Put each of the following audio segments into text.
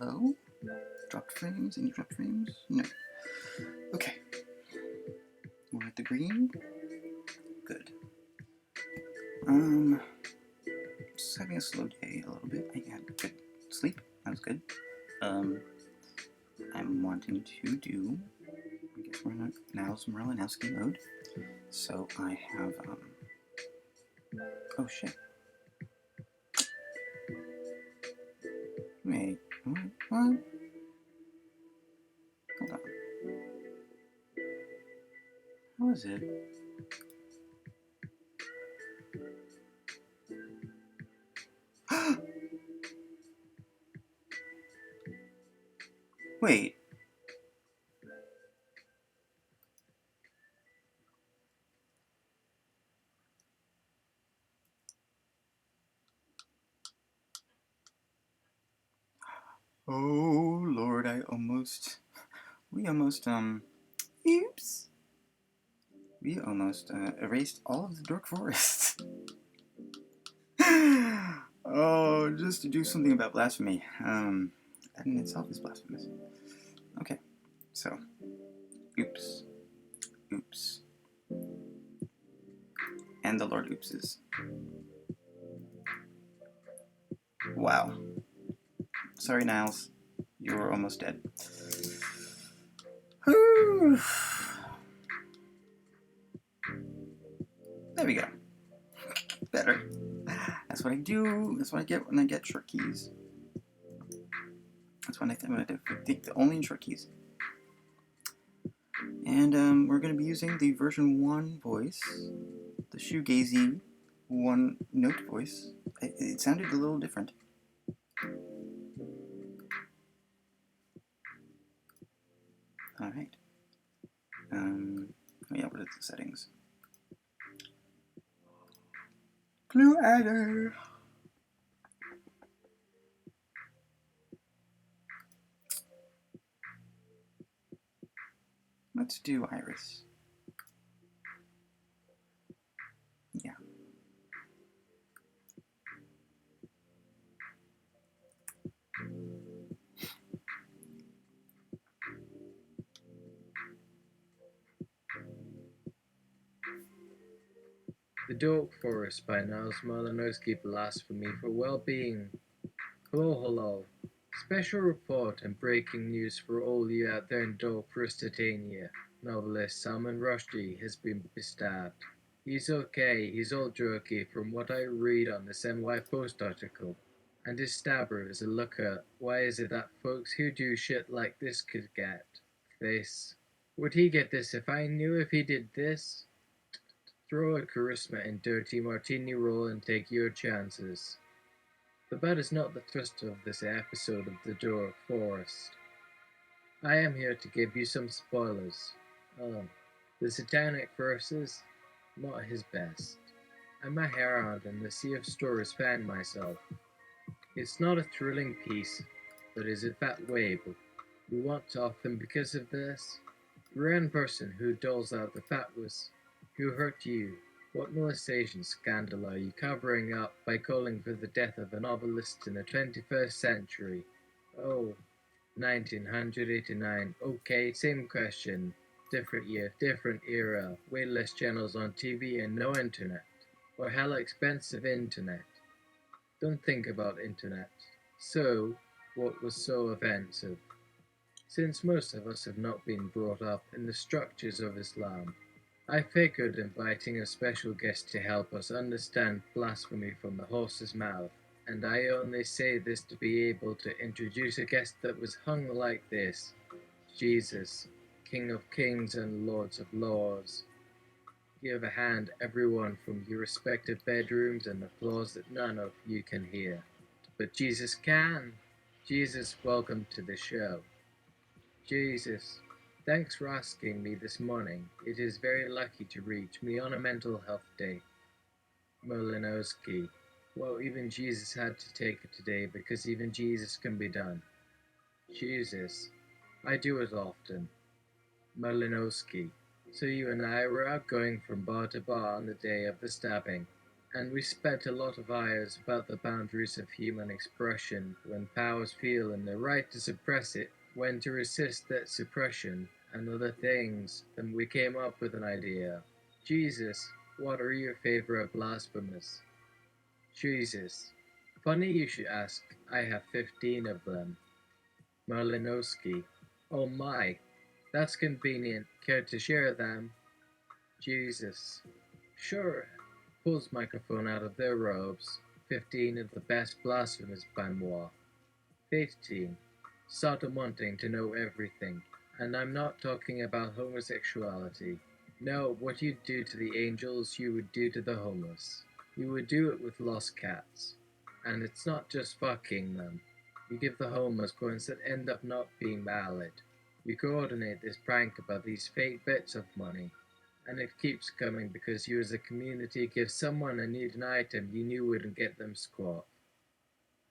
Hello? Dropped frames? Any dropped frames? No. Okay. We're at the green. Good. Just having a slow day a little bit. I had good sleep. That was good. I'm wanting to do, I guess we're in now some Rolanowski mode. So I have, oh shit. Wait, what? Hold on. How is it? Wait. Oh Lord, we almost oops. We almost erased all of the Dork Forest. Oh, just to do something about blasphemy. That in itself is blasphemous. Okay, so, oops, oops, and the Lord oopses. Wow. Sorry, Niles. You were almost dead. Whew. There we go. Better. That's what I do. That's what I get when I get short keys. That's what I think the only short keys. And we're going to be using the version 1 voice, the shoegazy 1 note voice. It sounded a little different. Alright. Oh yeah, what are the settings? Clue adder. Let's do Iris. Yeah. The Dork Forest by Niles Malinowski Blasphemy for Well-Being. Hello. Special report and breaking news for all you out there in Dork Forestania. Novelist Salman Rushdie has been stabbed. He's okay, he's all jerky from what I read on this NY Post article. And his stabber is a looker. Why is it that folks who do shit like this could get this? Would he get this if I knew if he did this? Throw a charisma in dirty martini roll and take your chances. But that is not the thrust of this episode of The Dork Forest. I am here to give you some spoilers. The satanic verses, not his best. And my hair out in the sea of stories found myself. It's not a thrilling piece, but is it that way? But we want to often because of this. The one person who doles out the fat was who hurt you. What molestation scandal are you covering up by calling for the death of a novelist in the 21st century? Oh, 1989. Okay, same question. Different year, different era. Way less channels on TV and no internet. Or hell expensive internet. Don't think about internet. So, what was so offensive? Since most of us have not been brought up in the structures of Islam, I figured inviting a special guest to help us understand blasphemy from the horse's mouth, and I only say this to be able to introduce a guest that was hung like this: Jesus, King of Kings and Lords of Lords. Give a hand, everyone, from your respective bedrooms, and applause that none of you can hear. But Jesus can. Jesus, welcome to the show. Jesus, thanks for asking me this morning. It is very lucky to reach me on a mental health day. Malinowski. Well, even Jesus had to take it today because even Jesus can be done. Jesus. I do it often. Malinowski. So you and I were out going from bar to bar on the day of the stabbing. And we spent a lot of hours about the boundaries of human expression, when powers feel in the right to suppress it, when to resist that suppression, and other things. Then we came up with an idea. Jesus, what are your favorite blasphemous? Jesus. Funny you should ask. I have 15 of them. Malinowski. Oh my, that's convenient. Care to share them? Jesus. Sure. Pulls microphone out of their robes. 15 of the best blasphemous by moi. 15. Sodom wanting to know everything. And I'm not talking about homosexuality. No, what you'd do to the angels, you would do to the homeless. You would do it with lost cats. And it's not just fucking them. You give the homeless coins that end up not being valid. You coordinate this prank about these fake bits of money. And it keeps coming because you as a community give someone a needed item you knew wouldn't get them squat.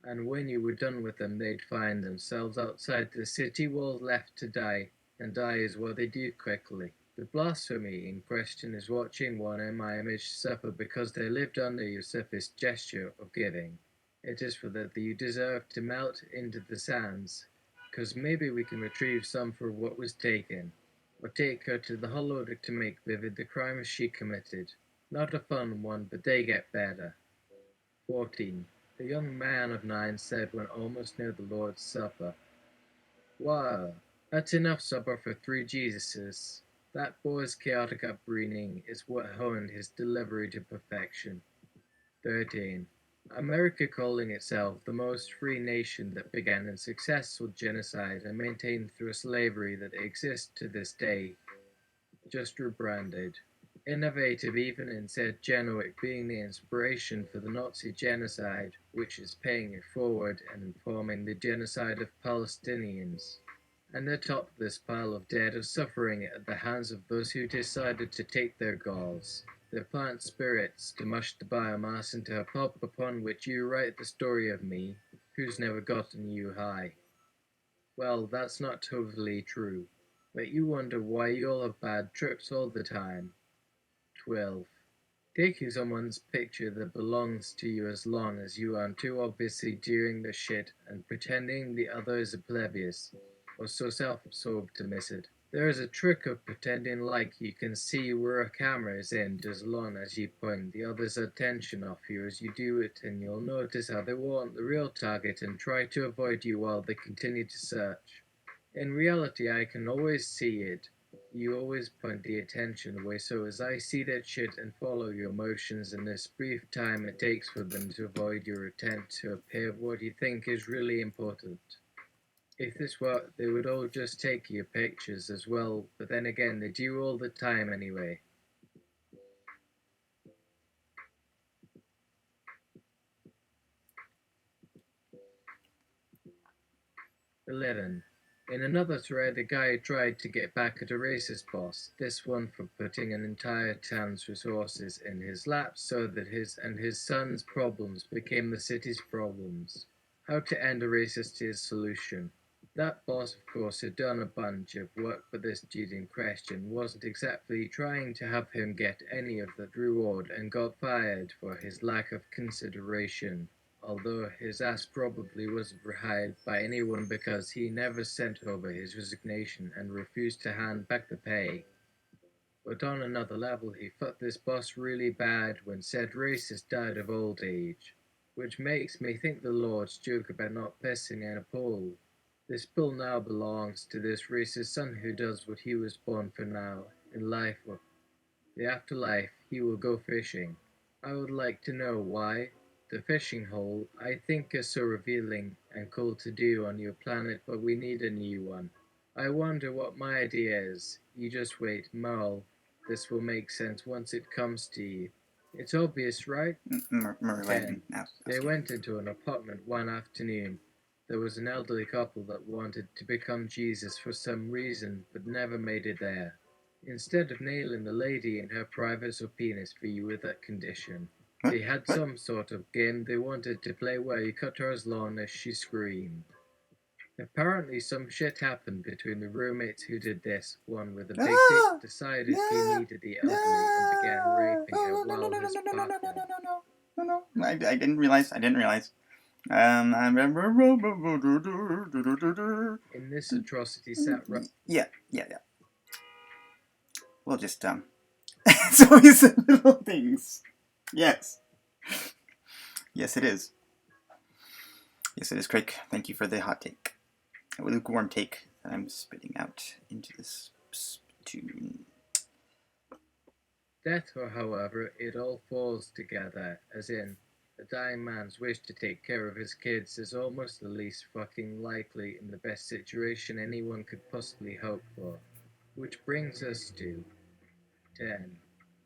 And when you were done with them, they'd find themselves outside the city walls left to die, and die is what they do quickly. The blasphemy in question is watching one in my image suffer because they lived under your surface gesture of giving. It is for that you deserve to melt into the sands, because maybe we can retrieve some for what was taken, or take her to the hollow to make vivid the crimes she committed. Not a fun one, but they get better. 14. The young man of 9 said when almost near the Lord's Supper, "Wow, that's enough supper for 3 Jesuses." That boy's chaotic upbringing is what honed his delivery to perfection. 13. America calling itself the most free nation that began in successful genocide and maintained through a slavery that exists to this day, just rebranded. Innovative even in said Genoa being the inspiration for the Nazi genocide, which is paying it forward and informing the genocide of Palestinians. And atop this pile of dead are suffering at the hands of those who decided to take their galls, their plant spirits, to mush the biomass into a pulp upon which you write the story of me, who's never gotten you high. Well, that's not totally true, but you wonder why you all have bad trips all the time. 12. Taking someone's picture that belongs to you as long as you aren't too obviously doing the shit and pretending the other is oblivious or so self-absorbed to miss it. There is a trick of pretending like you can see where a camera is aimed as long as you point the other's attention off you as you do it, and you'll notice how they want the real target and try to avoid you while they continue to search. In reality, I can always see it. You always point the attention away, so as I see that shit and follow your motions in this brief time it takes for them to avoid your attempt to appear what you think is really important. If this were, they would all just take your pictures as well, but then again, they do all the time anyway. "11. In another thread, a guy tried to get back at a racist boss, this one for putting an entire town's resources in his lap so that his and his son's problems became the city's problems. How to end a racist is solution. That boss, of course, had done a bunch of work, but this dude in question wasn't exactly trying to have him get any of that reward and got fired for his lack of consideration, although his ass probably wasn't rehired by anyone because he never sent over his resignation and refused to hand back the pay. But on another level, he fucked this boss really bad when said racist died of old age, which makes me think the Lord's joke about not pissing in a pool. This pool now belongs to this racist son who does what he was born for now, in life or the afterlife, he will go fishing. I would like to know why. The fishing hole, I think, is so revealing and cool to do on your planet, but we need a new one. I wonder what my idea is. You just wait, Merle. This will make sense once it comes to you. It's obvious, right? Merlin. They went into an apartment one afternoon. There was an elderly couple that wanted to become Jesus for some reason, but never made it there. Instead of nailing the lady in her private or penis for you with that condition, they had some sort of game they wanted to play where you cut her as long as she screamed. Apparently some shit happened between the roommates who did this. One with a big Ah! dick decided he No! needed the No! elderly and began raping her Oh, no, no, while no, no, his no, no, no, no, no, partner. no, no, no. I didn't realize. I remember. In this atrocity sat Yeah. We'll just it's always the little things. Yes. Yes, it is. Yes, it is, Craig. Thank you for the hot take. A lukewarm take that I'm spitting out into this tune. death, however, it all falls together, as in, a dying man's wish to take care of his kids is almost the least fucking likely in the best situation anyone could possibly hope for. Which brings us to 10.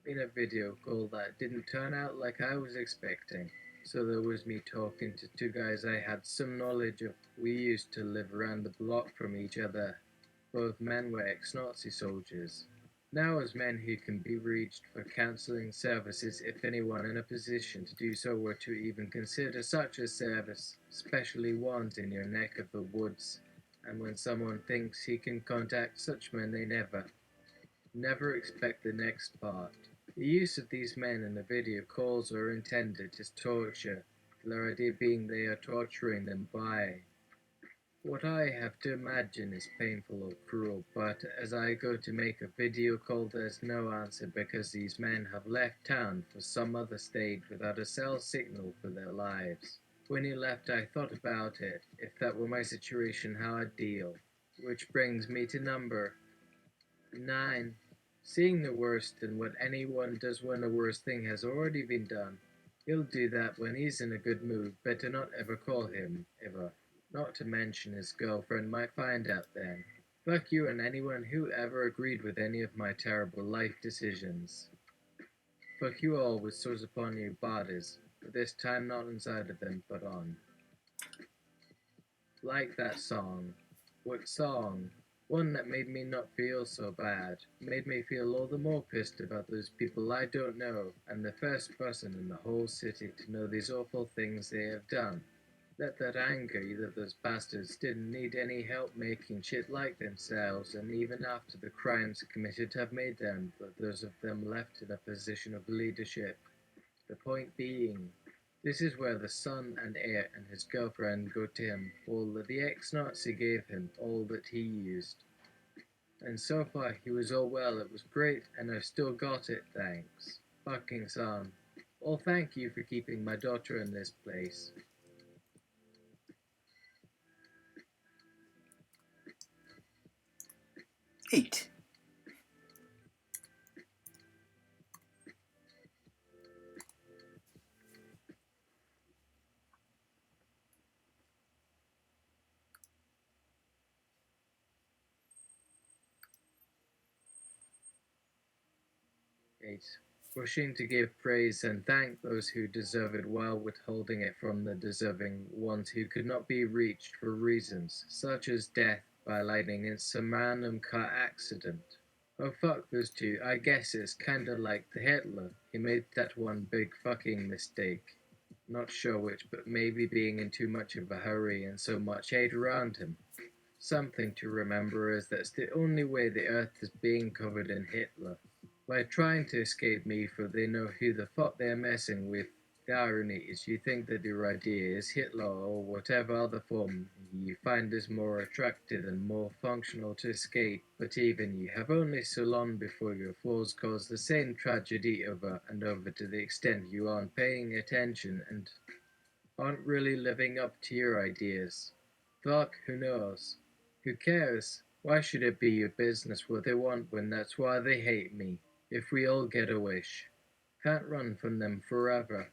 In a video call that didn't turn out like I was expecting. So there was me talking to two guys I had some knowledge of. We used to live around the block from each other. Both men were ex-Nazi soldiers. Now as men who can be reached for counseling services if anyone in a position to do so were to even consider such a service, especially ones in your neck of the woods. And when someone thinks he can contact such men, they never expect the next part. The use of these men in the video calls are intended as torture, their idea being they are torturing them by what I have to imagine is painful or cruel, but as I go to make a video call there's no answer because these men have left town for some other state without a cell signal for their lives. When he left I thought about it, if that were my situation how I'd deal. Which brings me to number 9. Seeing the worst in what anyone does when the worst thing has already been done. He'll do that when he's in a good mood, better not ever call him, ever. Not to mention his girlfriend might find out then. Fuck you and anyone who ever agreed with any of my terrible life decisions. Fuck you all with swords upon your bodies, but this time not inside of them, but on. Like that song. What song? One that made me not feel so bad. Made me feel all the more pissed about those people I don't know, and the first person in the whole city to know these awful things they have done. Let that anger you that those bastards didn't need any help making shit like themselves, and even after the crimes committed have made them, but those of them left in a position of leadership. The point being, this is where the son and heir and his girlfriend go to him, all that the ex-Nazi gave him, all that he used. And so far he was all well, it was great, and I've still got it, thanks. Fucking son. Well, thank you for keeping my daughter in this place. Eight. Eight. Wishing to give praise and thank those who deserve it while withholding it from the deserving ones who could not be reached for reasons such as death by lightning in some random car accident. Oh fuck those two, I guess it's kinda like the Hitler. He made that one big fucking mistake. Not sure which, but maybe being in too much of a hurry and so much hate around him. Something to remember is that's the only way the earth is being covered in Hitler. By trying to escape me, for they know who the fuck they're messing with. The irony is you think that your idea is Hitler or whatever other form you find is more attractive and more functional to escape, but even you have only so long before your flaws cause the same tragedy over and over to the extent you aren't paying attention and aren't really living up to your ideas. Fuck, who knows? Who cares? Why should it be your business what they want when that's why they hate me? If we all get a wish. Can't run from them forever.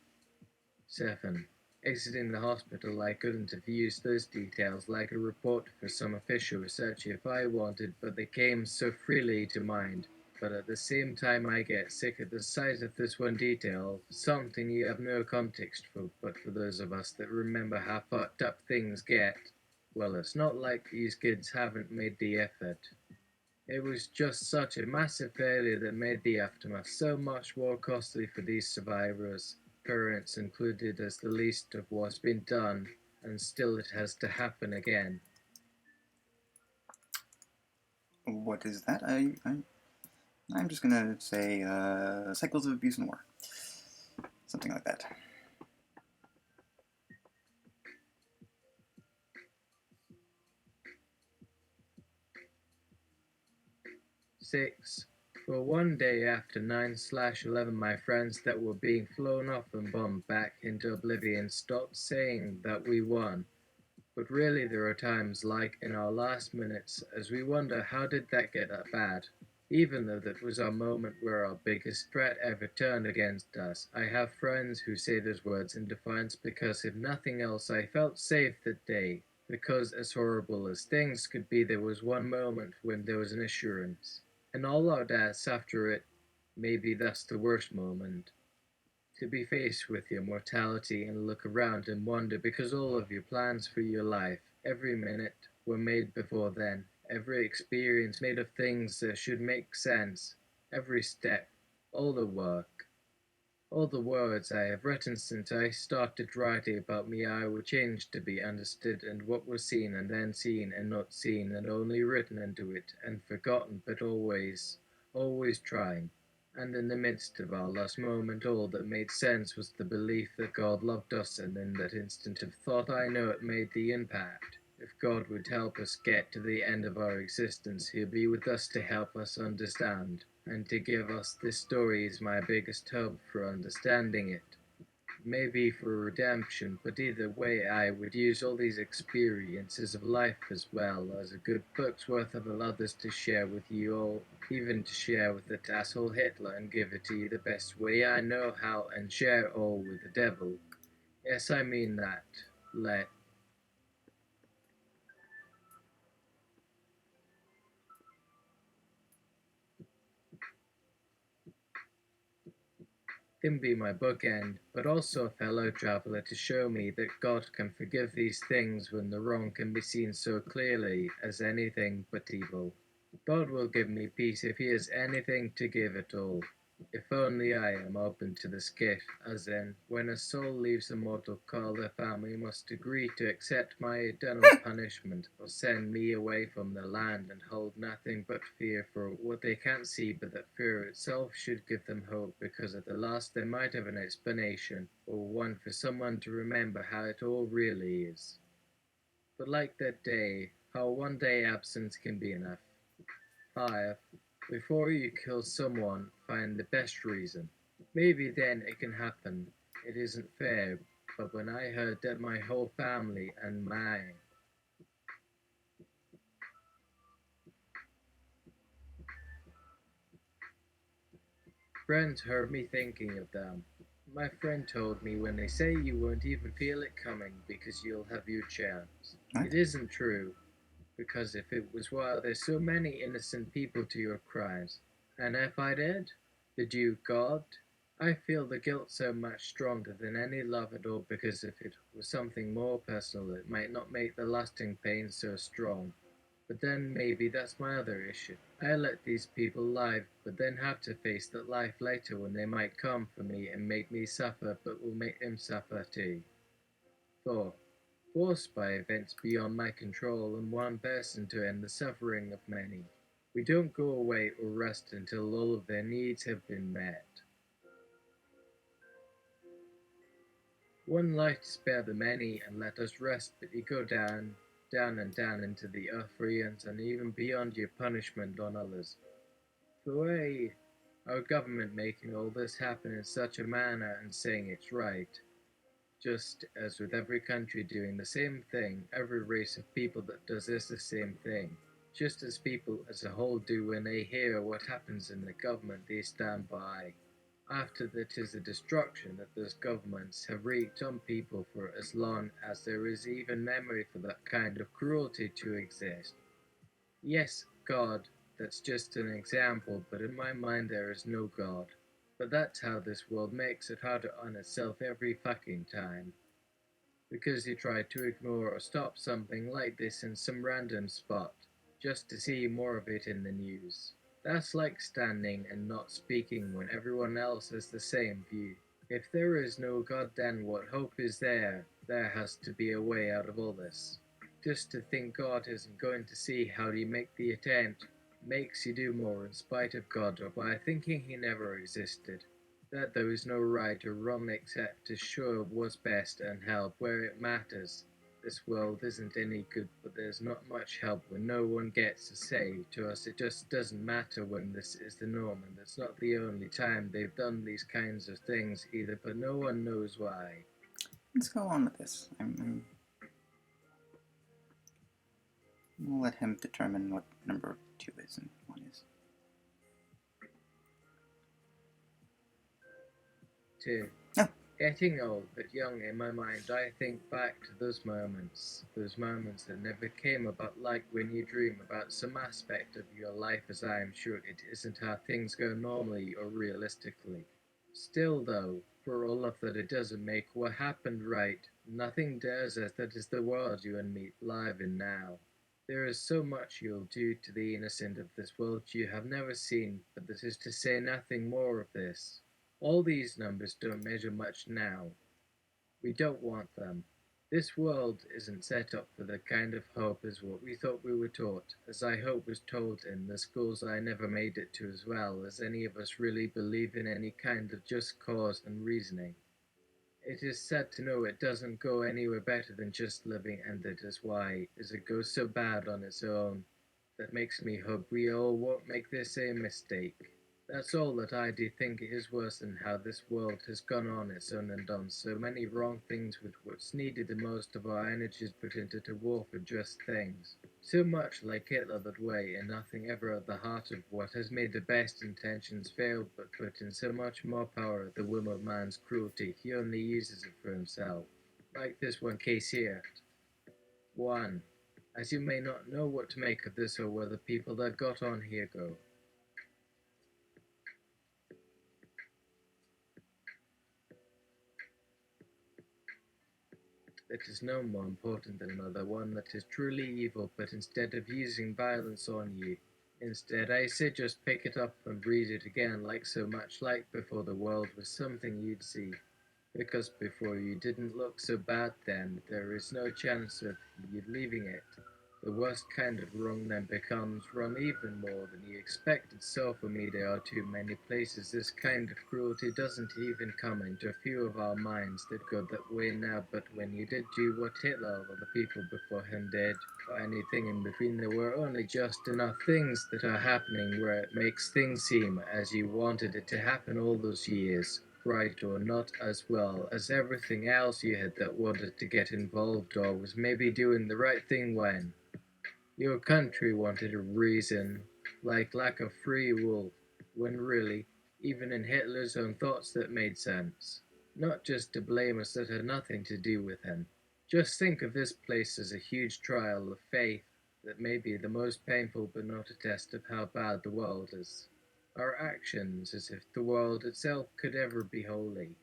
7. Exiting the hospital, I couldn't have used those details like a reporter for some official research if I wanted, but they came so freely to mind. But at the same time I get sick at the sight of this one detail, something you have no context for, but for those of us that remember how fucked up things get, well, it's not like these kids haven't made the effort. It was just such a massive failure that made the aftermath so much more costly for these survivors, parents included, as the least of what's been done, and still it has to happen again. What is that? I'm just gonna say cycles of abuse and war. Something like that. Six. For one day after 9/11, my friends that were being flown off and bombed back into oblivion stopped saying that we won. But really there are times like in our last minutes as we wonder how did that get that bad? Even though that was our moment where our biggest threat ever turned against us. I have friends who say those words in defiance because if nothing else I felt safe that day. Because as horrible as things could be, there was one moment when there was an assurance. And all our deaths after it, maybe that's the worst moment. To be faced with your mortality and look around and wonder because all of your plans for your life, every minute, were made before then, every experience made of things that should make sense, every step, all the work. All the words I have written since I started writing about me I were changed to be understood and what was seen and then seen and not seen and only written into it and forgotten but always, always trying. And in the midst of our last moment all that made sense was the belief that God loved us and in that instant of thought I know it made the impact. If God would help us get to the end of our existence, He'll be with us to help us understand. And to give us this story is my biggest hope for understanding it. Maybe for redemption, but either way I would use all these experiences of life as well as a good book's worth of others to share with you all, even to share with that asshole Hitler and give it to you the best way I know how and share all with the devil. Yes, I mean that. Let him be my bookend, but also a fellow traveler to show me that God can forgive these things when the wrong can be seen so clearly as anything but evil. God will give me peace if He has anything to give at all. If only I am open to this gift, as in, when a soul leaves a mortal coil, their family must agree to accept my eternal punishment, or send me away from the land and hold nothing but fear for what they can't see, but that fear itself should give them hope, because at the last they might have an explanation, or one for someone to remember how it all really is. But like that day, how one day absence can be enough. 5. Before you kill someone, find the best reason. Maybe then it can happen. It isn't fair, but when I heard that my whole family and mine friends heard me thinking of them. My friend told me when they say you won't even feel it coming because you'll have your chance. What? It isn't true, because if it was while there's so many innocent people to your crimes, and if I did you, God? I feel the guilt so much stronger than any love at all because if it was something more personal, it might not make the lasting pain so strong. But then maybe that's my other issue. I let these people live, but then have to face that life later when they might come for me and make me suffer, but will make them suffer too. 4. Forced by events beyond my control and one person to end the suffering of many. We don't go away or rest until all of their needs have been met. One life to spare the many and let us rest, but you go down, down and down into the earth realms and even beyond your punishment on others. The way our government making all this happen in such a manner and saying it's right, just as with every country doing the same thing, every race of people that does this the same thing. Just as people as a whole do when they hear what happens in the government, they stand by. After that is the destruction that those governments have wreaked on people for as long as there is even memory for that kind of cruelty to exist. Yes, God, that's just an example, but in my mind there is no God. But that's how this world makes it harder on itself every fucking time. Because you try to ignore or stop something like this in some random spot, just to see more of it in the news. That's like standing and not speaking when everyone else has the same view. If there is no God, then what hope is there? There has to be a way out of all this. Just to think God isn't going to see how you make the attempt, makes you do more in spite of God or by thinking he never existed. That there is no right or wrong except to show what's best and help where it matters. This world isn't any good, but there's not much help when no one gets a say. To us, it just doesn't matter when this is the norm, and it's not the only time they've done these kinds of things either, but no one knows why. Let's go on with this. We'll let him determine what number 2 is and 1 is. 2. Oh. Getting old but young in my mind, I think back to those moments that never came about, like when you dream about some aspect of your life, as I am sure it isn't how things go normally or realistically. Still, though, for all of that, it doesn't make what happened right. Nothing dares as that is the world you and me live in now. There is so much you'll do to the innocent of this world you have never seen, but that is to say nothing more of this. All these numbers don't measure much now. We don't want them. This world isn't set up for the kind of hope as what we thought we were taught, as I hope was told in the schools I never made it to, as well as any of us really believe in any kind of just cause and reasoning. It is sad to know it doesn't go anywhere better than just living, and that is why, as it goes so bad on its own, that makes me hope we all won't make the same mistake. That's all that I do think is worse than how this world has gone on its own and done so many wrong things with what's needed the most of our energies put into the war for just things. So much like Hitler that way, and nothing ever at the heart of what has made the best intentions fail, but put in so much more power at the whim of man's cruelty, he only uses it for himself. Like this one case here. 1. As you may not know what to make of this or where the people that got on here go. That is no more important than another one that is truly evil, but instead of using violence on you, instead I say just pick it up and read it again like so much like before the world was something you'd see. Because before you didn't look so bad then, there is no chance of you leaving it. The worst kind of wrong then becomes wrong even more than you expected, so for me there are too many places this kind of cruelty doesn't even come into a few of our minds that go that way now, but when you did do what Hitler or the people before him did, or anything in between, there were only just enough things that are happening where it makes things seem as you wanted it to happen all those years, right or not, as well as everything else you had that wanted to get involved or was maybe doing the right thing when your country wanted a reason, like lack of free will, when really, even in Hitler's own thoughts that made sense. Not just to blame us that had nothing to do with him. Just think of this place as a huge trial of faith that may be the most painful but not a test of how bad the world is. Our actions as if the world itself could ever be holy.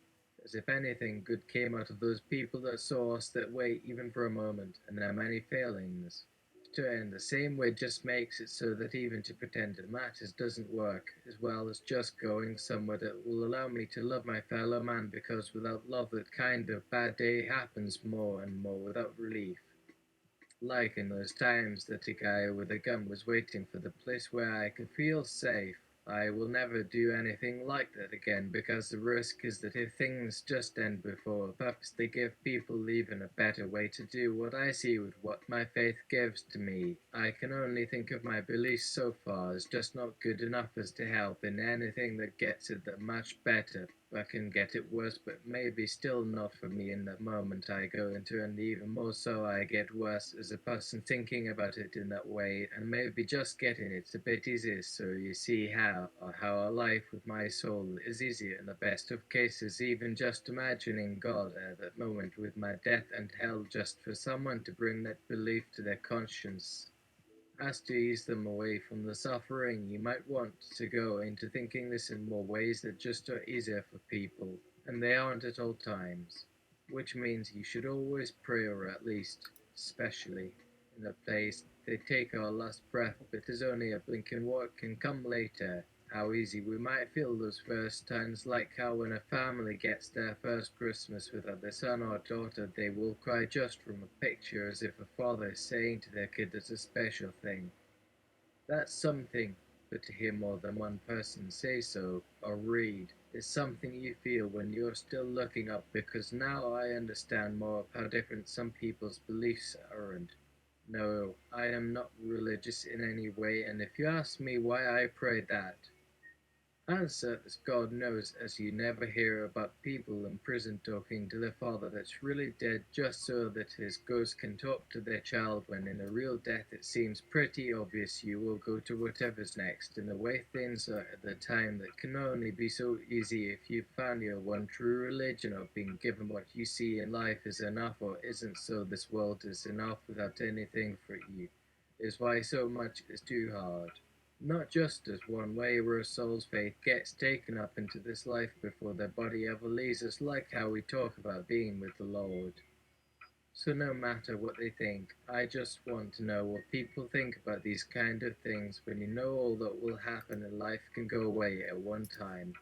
As if anything good came out of those people that saw us that way even for a moment, and our many failings to end the same way just makes it so that even to pretend it matters doesn't work, as well as just going somewhere that will allow me to love my fellow man, because without love that kind of bad day happens more and more without relief. Like in those times that a guy with a gun was waiting for the place where I could feel safe. I will never do anything like that again, because the risk is that if things just end before a purpose, they give people even a better way to do what I see with what my faith gives to me. I can only think of my beliefs so far as just not good enough as to help in anything that gets it that much better. I can get it worse, but maybe still not for me in the moment I go into, and even more so I get worse as a person thinking about it in that way, and maybe just getting it's a bit easier, so you see how a life with my soul is easier in the best of cases, even just imagining God at that moment with my death and hell, just for someone to bring that belief to their conscience as to ease them away from the suffering. You might want to go into thinking this in more ways that just are easier for people, and they aren't at all times. Which means you should always pray, or at least, especially, in a place they take our last breath, but is only a blink in what can come later. How easy we might feel those first times, like how when a family gets their first Christmas without their son or daughter, they will cry just from a picture, as if a father is saying to their kid it's a special thing. That's something, but to hear more than one person say so or read is something you feel when you're still looking up, because now I understand more of how different some people's beliefs are. And no, I am not religious in any way, and if you ask me why I pray that, answer is God knows, as you never hear about people in prison talking to their father that's really dead just so that his ghost can talk to their child, when in a real death it seems pretty obvious you will go to whatever's next. And the way things are at the time, that can only be so easy if you found your one true religion, of being given what you see in life is enough or isn't, so this world is enough without anything for you, is why so much is too hard. Not just as one way where a soul's faith gets taken up into this life before their body ever leaves us, like how we talk about being with the Lord. So no matter what they think, I just want to know what people think about these kind of things, when you know all that will happen and life can go away at one time.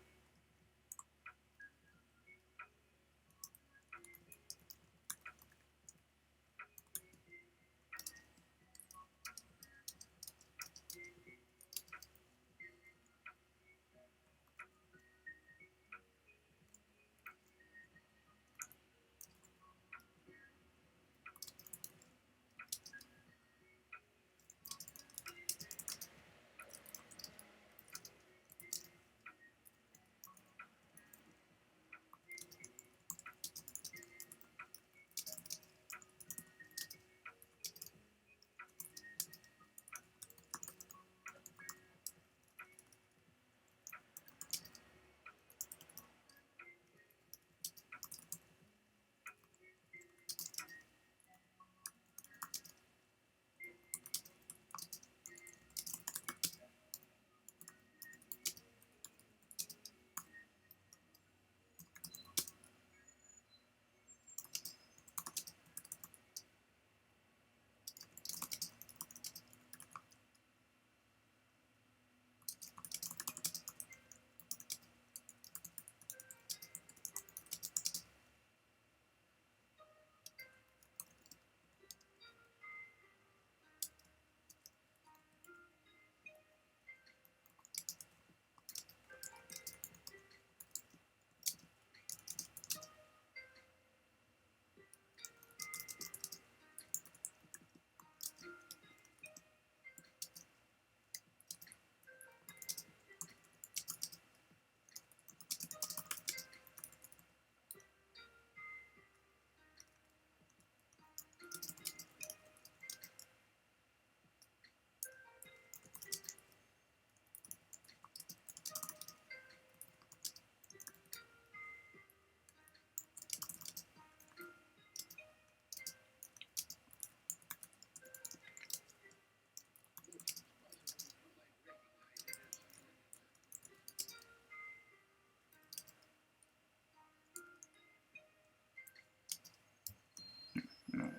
No.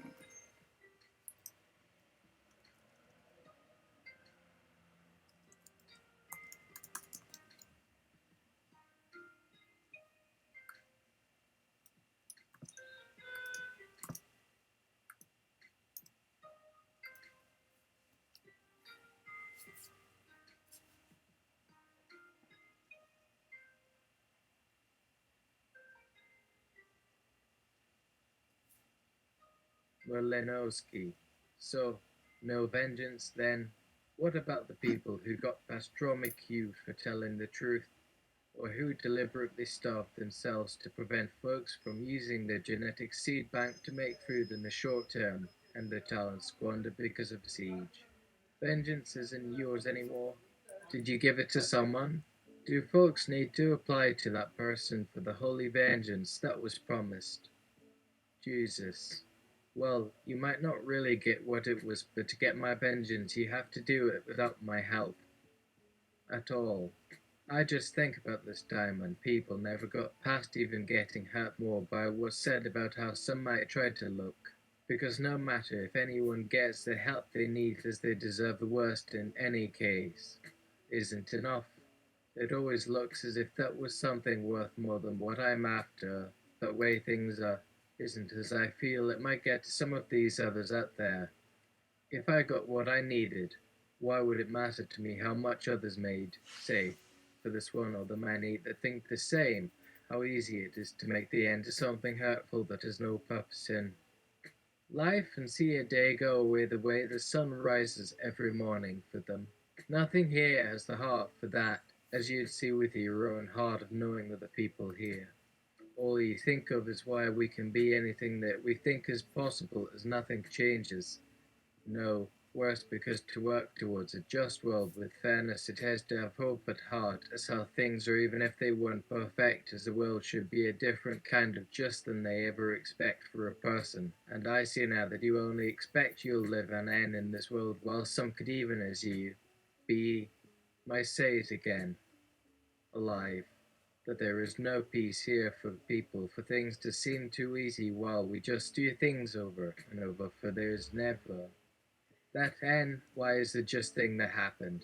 Malinowski. So, no vengeance then? What about the people who got past trauma Q for telling the truth, or who deliberately starved themselves to prevent folks from using their genetic seed bank to make food in the short term, and their talent squandered because of siege? Vengeance isn't yours anymore. Did you give it to someone? Do folks need to apply to that person for the holy vengeance that was promised? Jesus. Well, you might not really get what it was, but to get my vengeance, you have to do it without my help at all. I just think about this time when people never got past even getting hurt more by what's said about how some might try to look. Because no matter if anyone gets the help they need, as they deserve the worst in any case, isn't enough. It always looks as if that was something worth more than what I'm after. That way things are isn't as I feel it might get to some of these others out there. If I got what I needed, Why would it matter to me how much others made, say, for this one or the many that think the same? How easy it is to make the end to something hurtful that has no purpose in life, and see a day go away the way the sun rises every morning for them. Nothing here has the heart for that, as you'd see with your own heart of knowing that the people here. All you think of is why we can be anything that we think is possible as nothing changes. No, worse, because to work towards a just world with fairness it has to have hope at heart, as how things are, even if they weren't perfect, as the world should be a different kind of just than they ever expect for a person. And I see now that you only expect you'll live and end in this world, while some could even as you be, might say it again, alive. That there is no peace here for people, for things to seem too easy while we just do things over and over, for there's never that and why is the just thing that happened.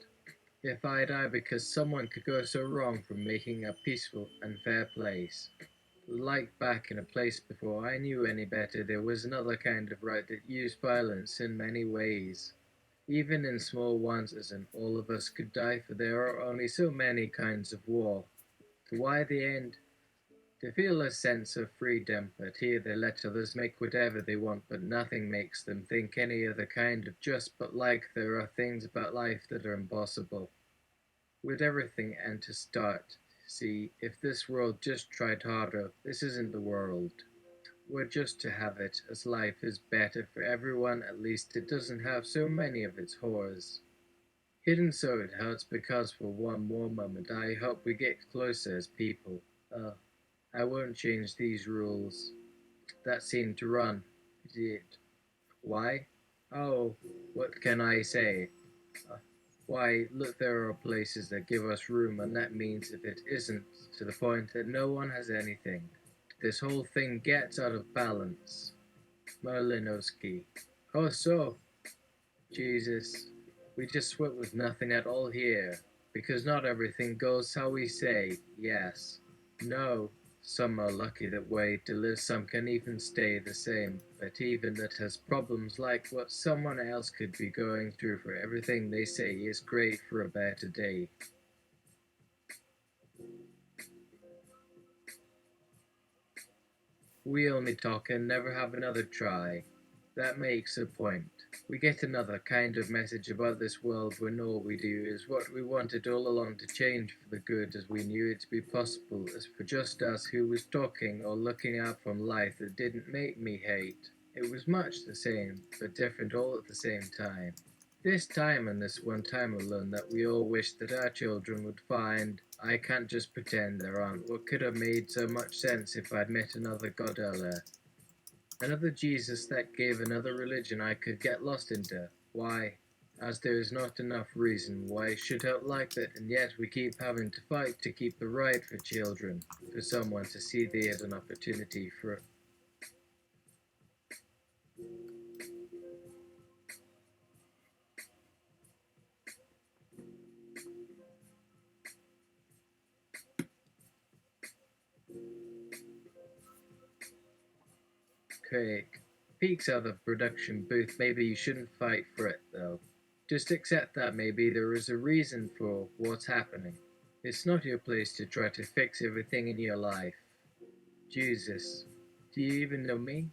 If I die because someone could go so wrong from making a peaceful and fair place. Like back in a place before I knew any better, there was another kind of right that used violence in many ways. Even in small ones, as in all of us could die, for there are only so many kinds of war. To why the end? To feel a sense of freedom, but here they let others make whatever they want, but nothing makes them think any other kind of just, but like there are things about life that are impossible. With everything and to start, see, if this world just tried harder, this isn't the world. We're just to have it, as life is better for everyone, at least it doesn't have so many of its horrors. Hidden so it hurts because for one more moment I hope we get closer as people. I won't change these rules that seem to run. Did. Why? Oh, what can I say? Uh, why, look, there are places that give us room, and that means if it isn't to the point that no one has anything, this whole thing gets out of balance. Malinowski. Oh, so, Jesus, we just sweat with nothing at all here, because not everything goes how we say, yes. No, some are lucky that way to live, some can even stay the same, but even that has problems like what someone else could be going through, for everything they say is great for a better day. We only talk and never have another try. That makes a point. We get another kind of message about this world when all we do is what we wanted all along to change for the good as we knew it to be possible, as for just us who was talking or looking out from life that didn't make me hate. It was much the same, but different all at the same time. This time and this one time alone that we all wish that our children would find. I can't just pretend there aren't what could have made so much sense if I'd met another God earlier. Another Jesus that gave another religion I could get lost into. Why? As there is not enough reason why it should help like that, and yet we keep having to fight to keep the right for children, for someone to see there as an opportunity for Craig. Peeks out of production booth, maybe you shouldn't fight for it though. Just accept that maybe there is a reason for what's happening. It's not your place to try to fix everything in your life. Jesus, do you even know me?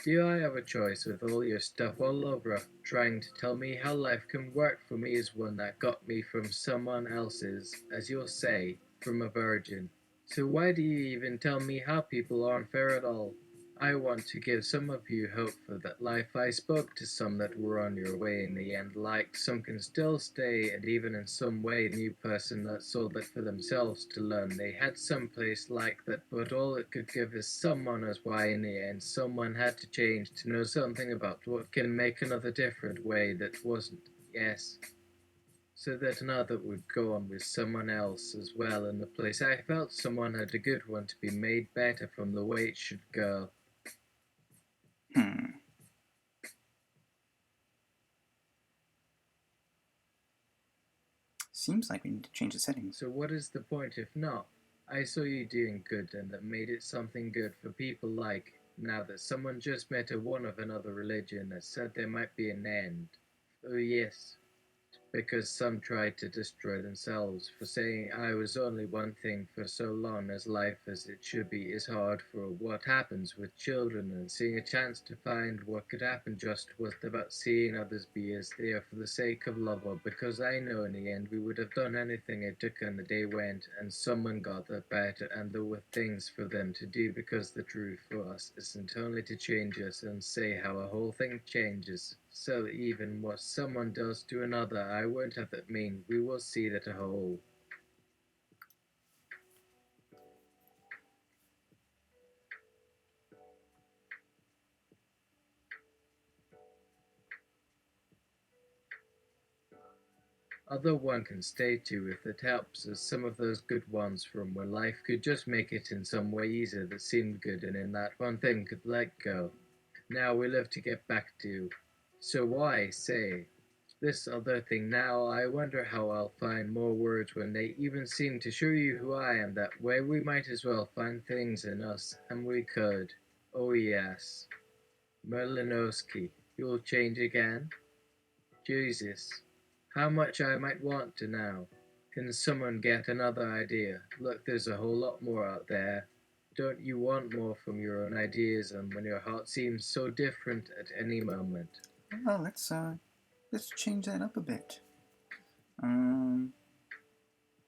Do I have a choice with all your stuff all over, trying to tell me how life can work for me as one that got me from someone else's, as you'll say, from a virgin? So why do you even tell me how people aren't fair at all? I want to give some of you hope for that life. I spoke to some that were on your way in the end, like some can still stay, and even in some way a new person that saw that for themselves to learn they had some place like that, but all it could give is someone as why in the end someone had to change to know something about what can make another different way that wasn't, yes, so that another would go on with someone else as well in the place. I felt someone had a good one to be made better from the way it should go. Hmm. Seems like we need to change the settings. So what is the point if not? I saw you doing good and that made it something good for people like now that someone just met a one of another religion that said there might be an end. Oh yes, because some tried to destroy themselves. For saying I was only one thing for so long as life as it should be is hard for what happens with children, and seeing a chance to find what could happen just was about seeing others be as they are for the sake of love, or because I know in the end we would have done anything it took and the day went and someone got the better and there were things for them to do, because the truth for us isn't only to change us and say how a whole thing changes, so even what someone does to another I won't have that mean we will see that a whole. Other one can stay to if it helps, as some of those good ones from where life could just make it in some way easier that seemed good and in that one thing could let go. Now we live to get back to. So why say this other thing now? I wonder how I'll find more words when they even seem to show you who I am. That way we might as well find things in us, and we could. Oh yes. Merlinowski, you'll change again? Jesus, how much I might want to know. Can someone get another idea? Look, there's a whole lot more out there. Don't you want more from your own ideas, and when your heart seems so different at any moment? Well, let's change that up a bit. Um,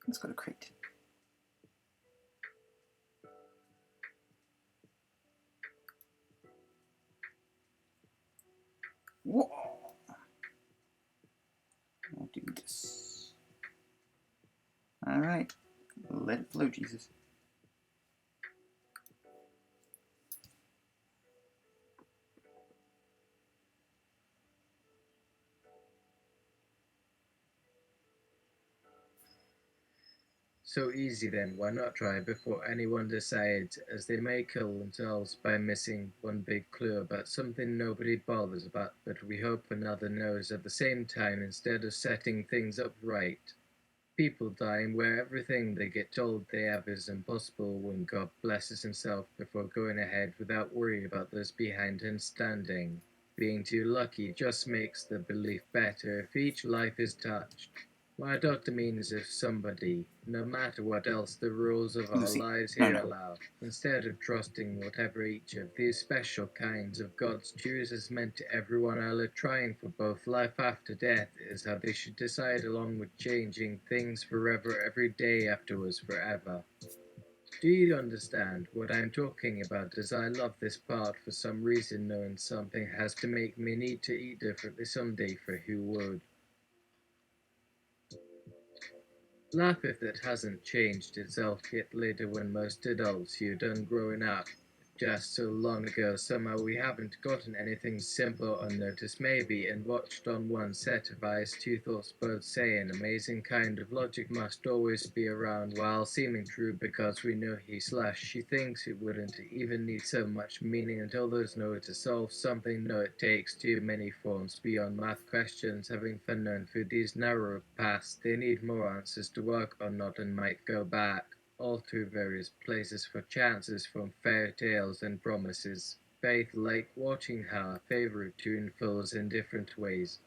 let's go to crate. Whoa! I'll do this. All right, let it flow, Jesus. So easy then, why not try before anyone decides, as they may kill themselves by missing one big clue about something nobody bothers about, but we hope another knows at the same time, instead of setting things up right. People dying where everything they get told they have is impossible when God blesses himself before going ahead without worrying about those behind him standing. Being too lucky just makes the belief better if each life is touched. My doctor means if somebody, no matter what else the rules of our Lucy, lives no, here no. allow, instead of trusting whatever each of these special kinds of gods chooses meant to everyone earlier, trying for both life after death is how they should decide, along with changing things forever every day afterwards forever. Do you understand what I'm talking about? As I love this part for some reason, knowing something has to make me need to eat differently someday, for who would? Laugh if it hasn't changed itself yet later, when most adults you're done growing up just so long ago. Somehow we haven't gotten anything simple unnoticed maybe, and watched on one set of eyes two thoughts both say an amazing kind of logic must always be around, while seeming true because we know she thinks it wouldn't even need so much meaning until there's no way to solve something. No, it takes too many forms beyond math questions. Having fun known through these narrow paths, they need more answers to work on, not and might go back all through various places for chances from fairy tales and promises. Faith like watching how a favorite tune falls in different ways.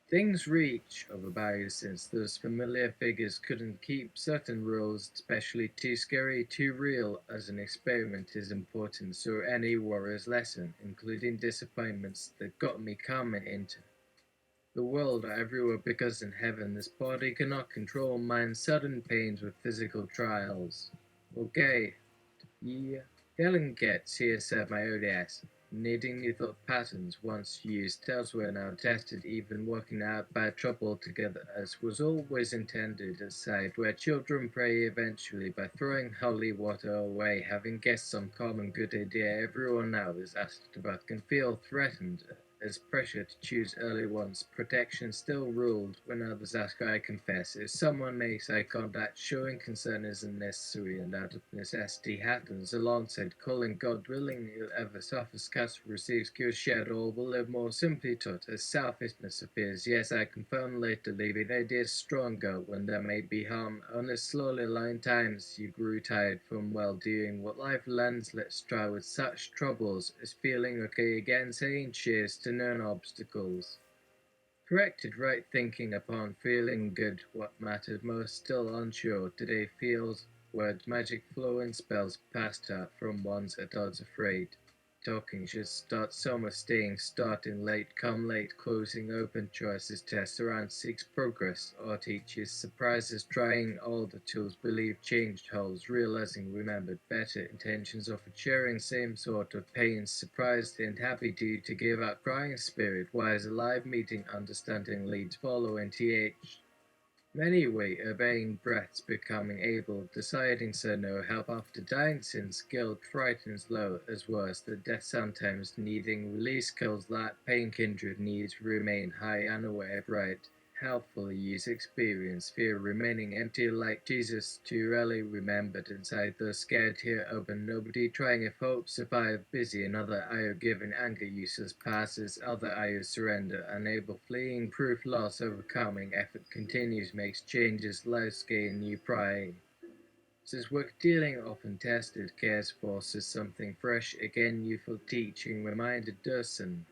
Things reach over barriers since those familiar figures couldn't keep certain rules, especially too scary, too real, as an experiment is important. So any warrior's lesson, including disappointments that got me coming into the world are everywhere, because in heaven this body cannot control mind's sudden pains with physical trials. Okay, yeah. Helen gets here said my ODS. Needing new thought patterns once used elsewhere now tested, even working out bad trouble together as was always intended, aside where children pray eventually by throwing holy water away. Having guessed some common good idea everyone now is asked about can feel threatened as pressure to choose early ones. Protection still ruled when others ask, I confess. If someone makes eye contact, showing concern isn't necessary, and out of necessity happens alongside calling God willing, you'll ever suffer scarce receives cure shared, all will live more simply taught as selfishness appears. Yes, I confirm later, leaving ideas stronger when there may be harm. On a slowly line times you grew tired from well doing what life lends. Let's try with such troubles as feeling okay again, saying cheers to known obstacles. Corrected right thinking upon feeling good, what mattered most, still unsure. Today feels words magic flow and spells passed out from ones at odds afraid. Talking should start summer, staying, starting late, come late, closing open choices, test around, seeks progress, or teaches surprises, trying all the tools, believe changed holes, realizing remembered better intentions, offered sharing same sort of pains, surprised and happy due to give out crying spirit, wise alive, meeting, understanding leads, following th. Many wait, obeying breaths, becoming able, deciding so no help after dying since guilt frightens low as worse, the death sometimes needing release kills that pain kindred needs remain high unaware bright. Helpful use experience, fear remaining empty like Jesus, too rarely remembered inside those scared here open, nobody trying if hope survive, busy another eye given anger useless passes, other eye surrender, unable fleeing, proof loss overcoming, effort continues, makes changes, lives gain new pride. Says work dealing often tested, cares forces something fresh, again youthful teaching, reminded Durson.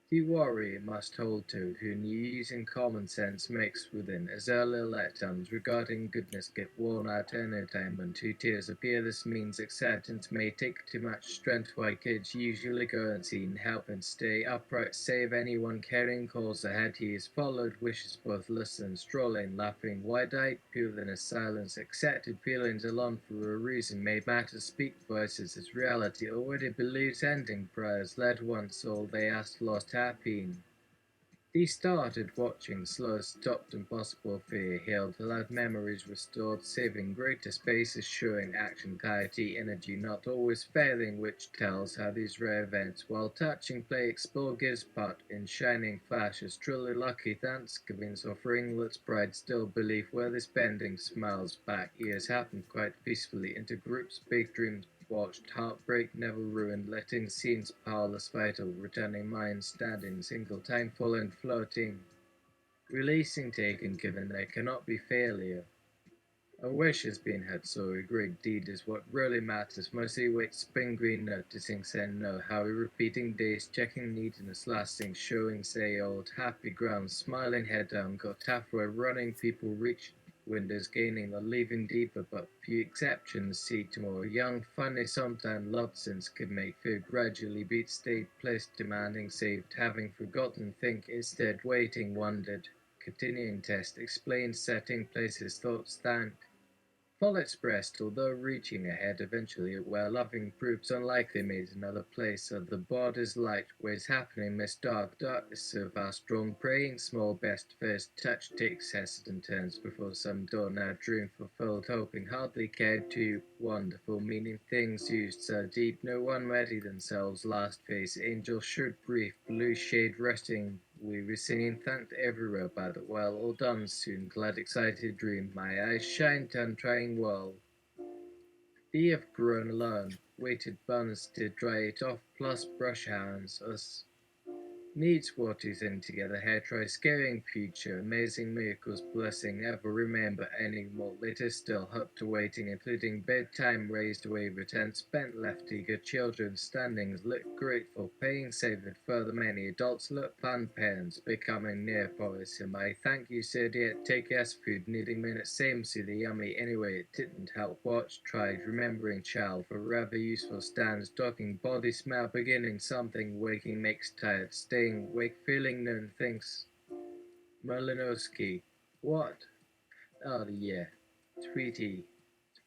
The warrior must hold to, who knew using common sense makes within, as early letdowns regarding goodness get worn out entertainment, who tears appear this means acceptance may take too much strength, why kids usually go unseen, help and stay upright, save anyone carrying calls ahead, he is followed, wishes both listen, strolling, laughing, wide-eyed, pure in his silence, accepted feelings alone for a reason, made matters speak voices as reality, already believes ending prayers, led one soul they asked lost happy. He started watching, slow, stopped impossible fear, healed, allowed memories restored, saving greater spaces, showing action, clarity, energy, not always failing, which tells how these rare events, while touching play, explore, gives part in shining flashes, truly lucky thanksgivings, offering ringlets, pride, still belief, where this bending smiles back, years happened quite peacefully, into groups, big dreams, watched, heartbreak never ruined, letting scenes powerless vital, returning minds standing, single time full and floating, releasing taken given there cannot be failure. A wish has been had, so a great deed is what really matters. Mostly wait, spring green, noticing, saying no, how we repeating days, checking neatness, lasting, showing, say old, happy ground, smiling head down, got halfway, running, people reach windows, gaining or leaving deeper, but few exceptions see tomorrow. Young, funny, sometime loved since could make fear gradually beat state, place demanding, saved, having forgotten, think instead, waiting, wondered. Continuing test, explain setting, places, thoughts, thank. Full expressed, although reaching ahead eventually where loving proves unlikely made another place of the borders light ways happening miss darkness so vast drawn praying small best first touch takes hesitant turns before some door now dream fulfilled hoping hardly cared to wonderful meaning things used so deep no one ready themselves last face angel should brief blue shade resting we were singing thanked everywhere by the well, all done soon, glad excited dream, my eyes shine to untrying world. Thee have grown alone, weighted buns to dry it off, plus brush hands, us needs what is in together, hair try scaring future, amazing miracles, blessing, ever remember any more later still, up to waiting, including bedtime, raised away, return, spent, left eager children, standings, look grateful, paying, saving, further many adults, look planned parents, becoming near policy, my thank you said yet, take yes food, needing minutes, same see the yummy, anyway it didn't help, watch, tried, remembering child, forever useful stands, docking, body smell, beginning something, waking makes tired, staying wake, feeling known things. Malinowski. What? Oh, yeah. Tweety.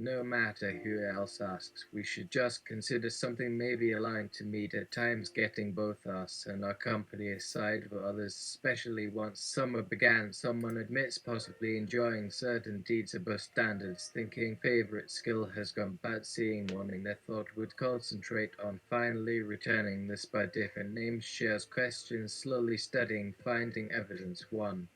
No matter who else asks, we should just consider something maybe aligned to meet at times getting both us and our company aside for others, especially once summer began, someone admits possibly enjoying certain deeds above standards, thinking favorite skill has gone bad, seeing wanting their thought would concentrate on finally returning this by different names, shares questions, slowly studying, finding evidence, one.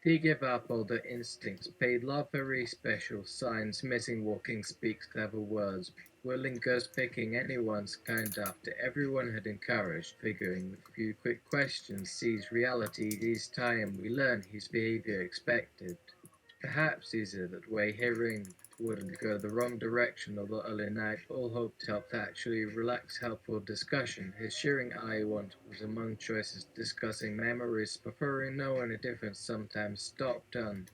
They give up all their instincts, paid love very special signs, missing walking speaks clever words, willing goes picking anyone's kind after everyone had encouraged, figuring with few quick questions, sees reality this time we learn his behavior expected. Perhaps is it that way hearing would go the wrong direction of the early night. All hoped helped actually relax helpful discussion. His shearing eye want was among choices discussing memories, preferring knowing a difference sometimes stopped on.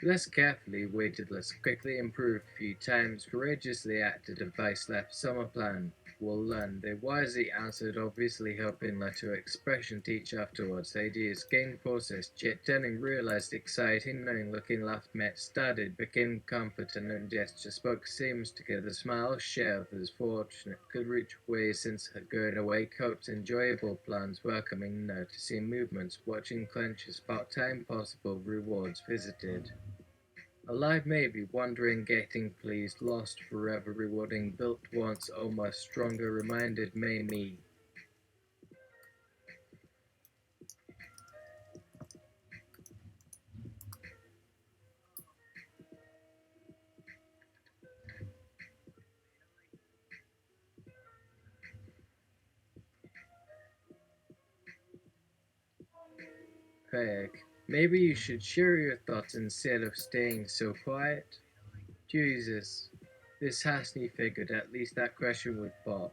Less carefully, waited less quickly, improved few times, courageously acted, advice left, summer plan. Will learn. They wisely answered, obviously hoping let to expression teach afterwards. Ideas gained process, yet turning realized exciting, knowing looking laughed met, studied, became confident and gesture spoke seems together, smiles share others fortunate, could reach ways since had going away, copes enjoyable plans, welcoming, noticing movements, watching clenches, part-time possible rewards visited. Alive maybe, wondering, getting pleased, lost forever, rewarding, built once, almost stronger, reminded may me. Craig, maybe you should share your thoughts instead of staying so quiet. Jesus, this Hasney figured at least that question would pop.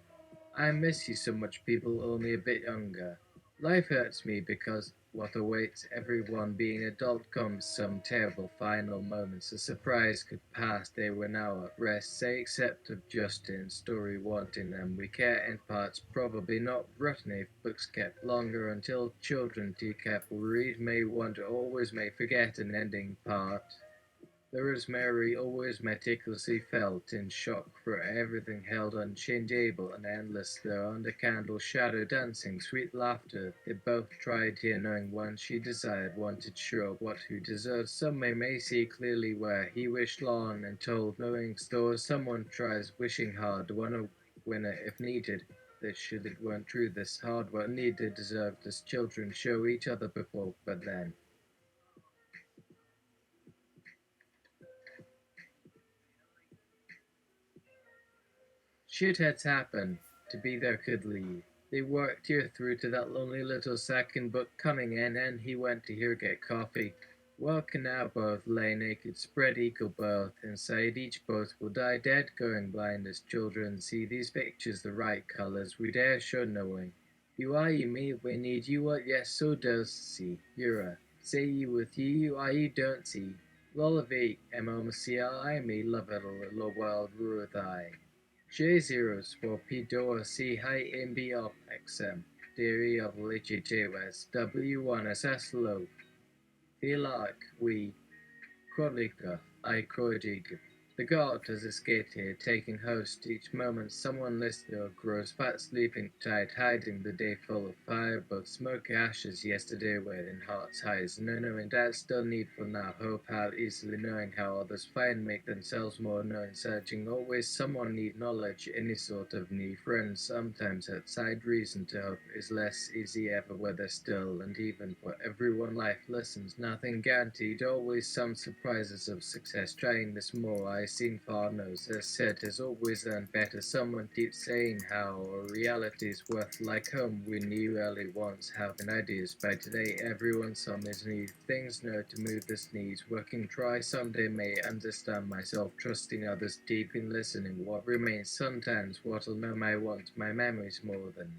I miss you so much, people only a bit younger. Life hurts me because what awaits everyone being adult comes some terrible final moments. A surprise could pass, they were now at rest, say except of Justin's story wanting them. We care in parts, probably not rotten if books kept longer until children too careful read may want always may forget an ending part. The rosemary always meticulously felt in shock for everything held unchangeable and endless though under candle shadow dancing, sweet laughter. They both tried here knowing one she desired, wanted sure what who deserved. Some may see clearly where he wished long and told, knowing stores someone tries wishing hard, one a winner if needed. This should it weren't true, this hard what needed deserved as children show each other before, but then. Shitheads happen. To be there could lead. They worked here through to that lonely little second book coming in, and he went to here get coffee. Well, can now both lay naked, spread equal both. Inside each both will die dead, going blind as children. See these pictures, the right colors, we dare show knowing. You are you me, we need you what yes so does see. You're a say you with you are you don't see. Lullaby, I me love it a little world ruth I. J0s for P-DOR C high MB of XM, theory of LGJS, W1 SS low, Hilak we Krolika, I Krodig. The god has escaped here, taking host each moment someone listener grows fat sleeping tight, hiding the day full of fire, both smoke ashes yesterday were in heart's highs, no knowing that still needful now, hope how easily knowing how others find make themselves more known, searching always someone need knowledge, any sort of need, friends sometimes outside reason to hope is less easy ever whether still, and even for everyone life lessons, nothing guaranteed, always some surprises of success, trying this more I seen far knows, as said has always done better, someone keeps saying how, or reality's worth like home, we knew early once, having ideas, by today everyone some is need, things know to move the sneeze, working try someday may understand myself, trusting others deep in listening, what remains sometimes what'll know my want, my memories more than.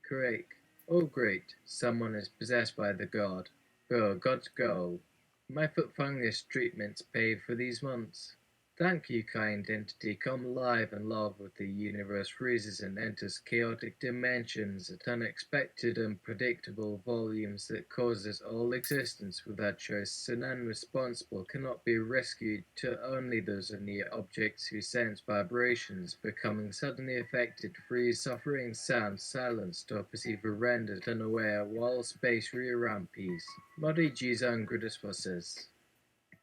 Great. Oh great, someone is possessed by the god. Go, gods go. My foot fungus treatments paid for these months. Thank you, kind entity. Come alive and love with the universe freezes and enters chaotic dimensions at unexpected, unpredictable volumes that causes all existence without choice and unresponsible cannot be rescued to only those near objects who sense vibrations, becoming suddenly affected, freeze, suffering, sound, silenced, or perceive a rendered unaware, while space rearound peace. Muddy G's ungridus forces.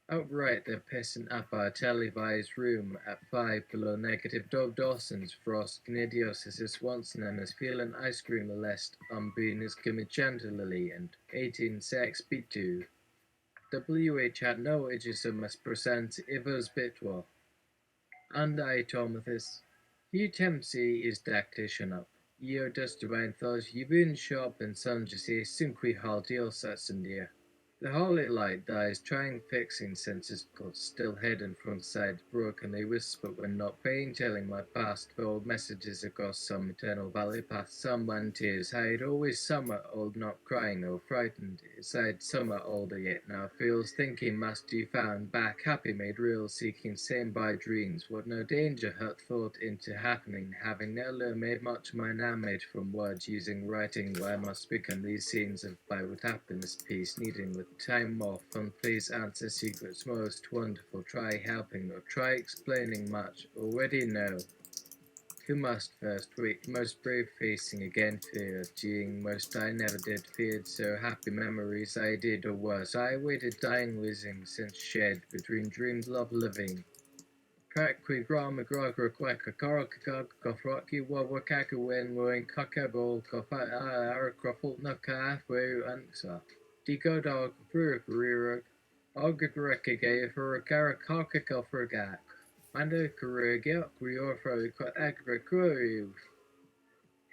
Outright they're pissing up our televised room at 5 below negative Dog Dawson's frost Gnidiosis is once known as feeling ice cream lest unbeing is gently and 18 sex B2. WH had no ages must present Ivers Bitwa. And I Tomathis. You Tempsy is dactition up. You're just divine thoughts, you've been sharp and sun to see, simply hard deal sets in dear. The holy light dies, trying fixing senses got still head and front side broken. They whisper when not paying, telling my past old messages across some eternal valley path. Someone tears hide, always summer old, not crying or frightened. Inside summer older yet now feels, thinking must be found back, happy made real, seeking same by dreams. What no danger hurt thought into happening, having no lure made much mine am made from words, using writing where I must become these scenes of by with happiness peace, needing with time more fun, please answer secrets most wonderful, try helping or try explaining much, already know. Who must first wait, most brave facing again fear, geeing most I never did feared, so happy memories I did or worse, I waited dying losing, since shed between dreams love living. Prakwi Grama Grogra Quaka Karaka Kofraki Wawakaka Wen Wing Kakabo Kofa Arakruffle Naka Wu Ansa. Diko Dog Furuk Ogaguraka gave her a Karakaka Kofragak. Manda Kuragak Riorfro Agra Kuru.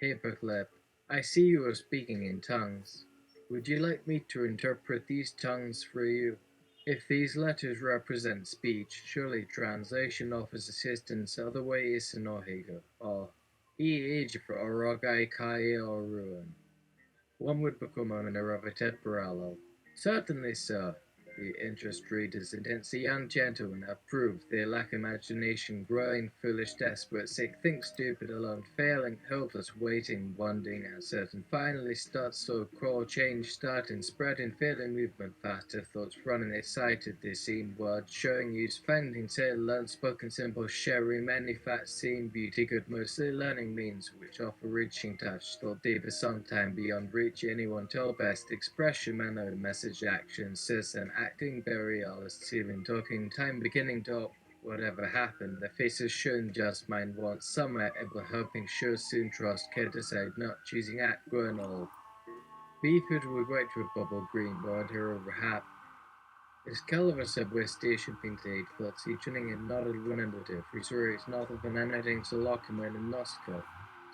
Paperclip. I see you are speaking in tongues. Would you like me to interpret these tongues for you? If these letters represent speech, surely translation offers assistance, otherwise Sonohigo, or Ej for Orogai Kai or Ruin. One would become a Mineravitet parallel. Certainly, sir. The interest readers intensely ungentle and approve. They lack imagination, growing foolish, desperate, sick, think stupid, alone, failing, hopeless, waiting, wondering, uncertain. Finally, start slow, crawl, change, starting, spreading, feeling movement, faster thoughts, running excited. They seem words, showing use, finding, say, learn, spoken, simple, sharing, many facts, seeing beauty, good, mostly learning means, which offer reaching touch, thought deeper, sometime beyond reach. Anyone tell best expression, manner, message, action, says and acting, burial, seeming, talking, time, beginning, talk. Whatever happened, the faces shown just mind wants, somewhere ever hoping, sure soon trust, care decide, not choosing act, grown old. Beeford would wait for bubble green, board here over hap. His caliber subway station pinted thoughts, tuning in nodded one another, research not of an anything to lock him in Moscow.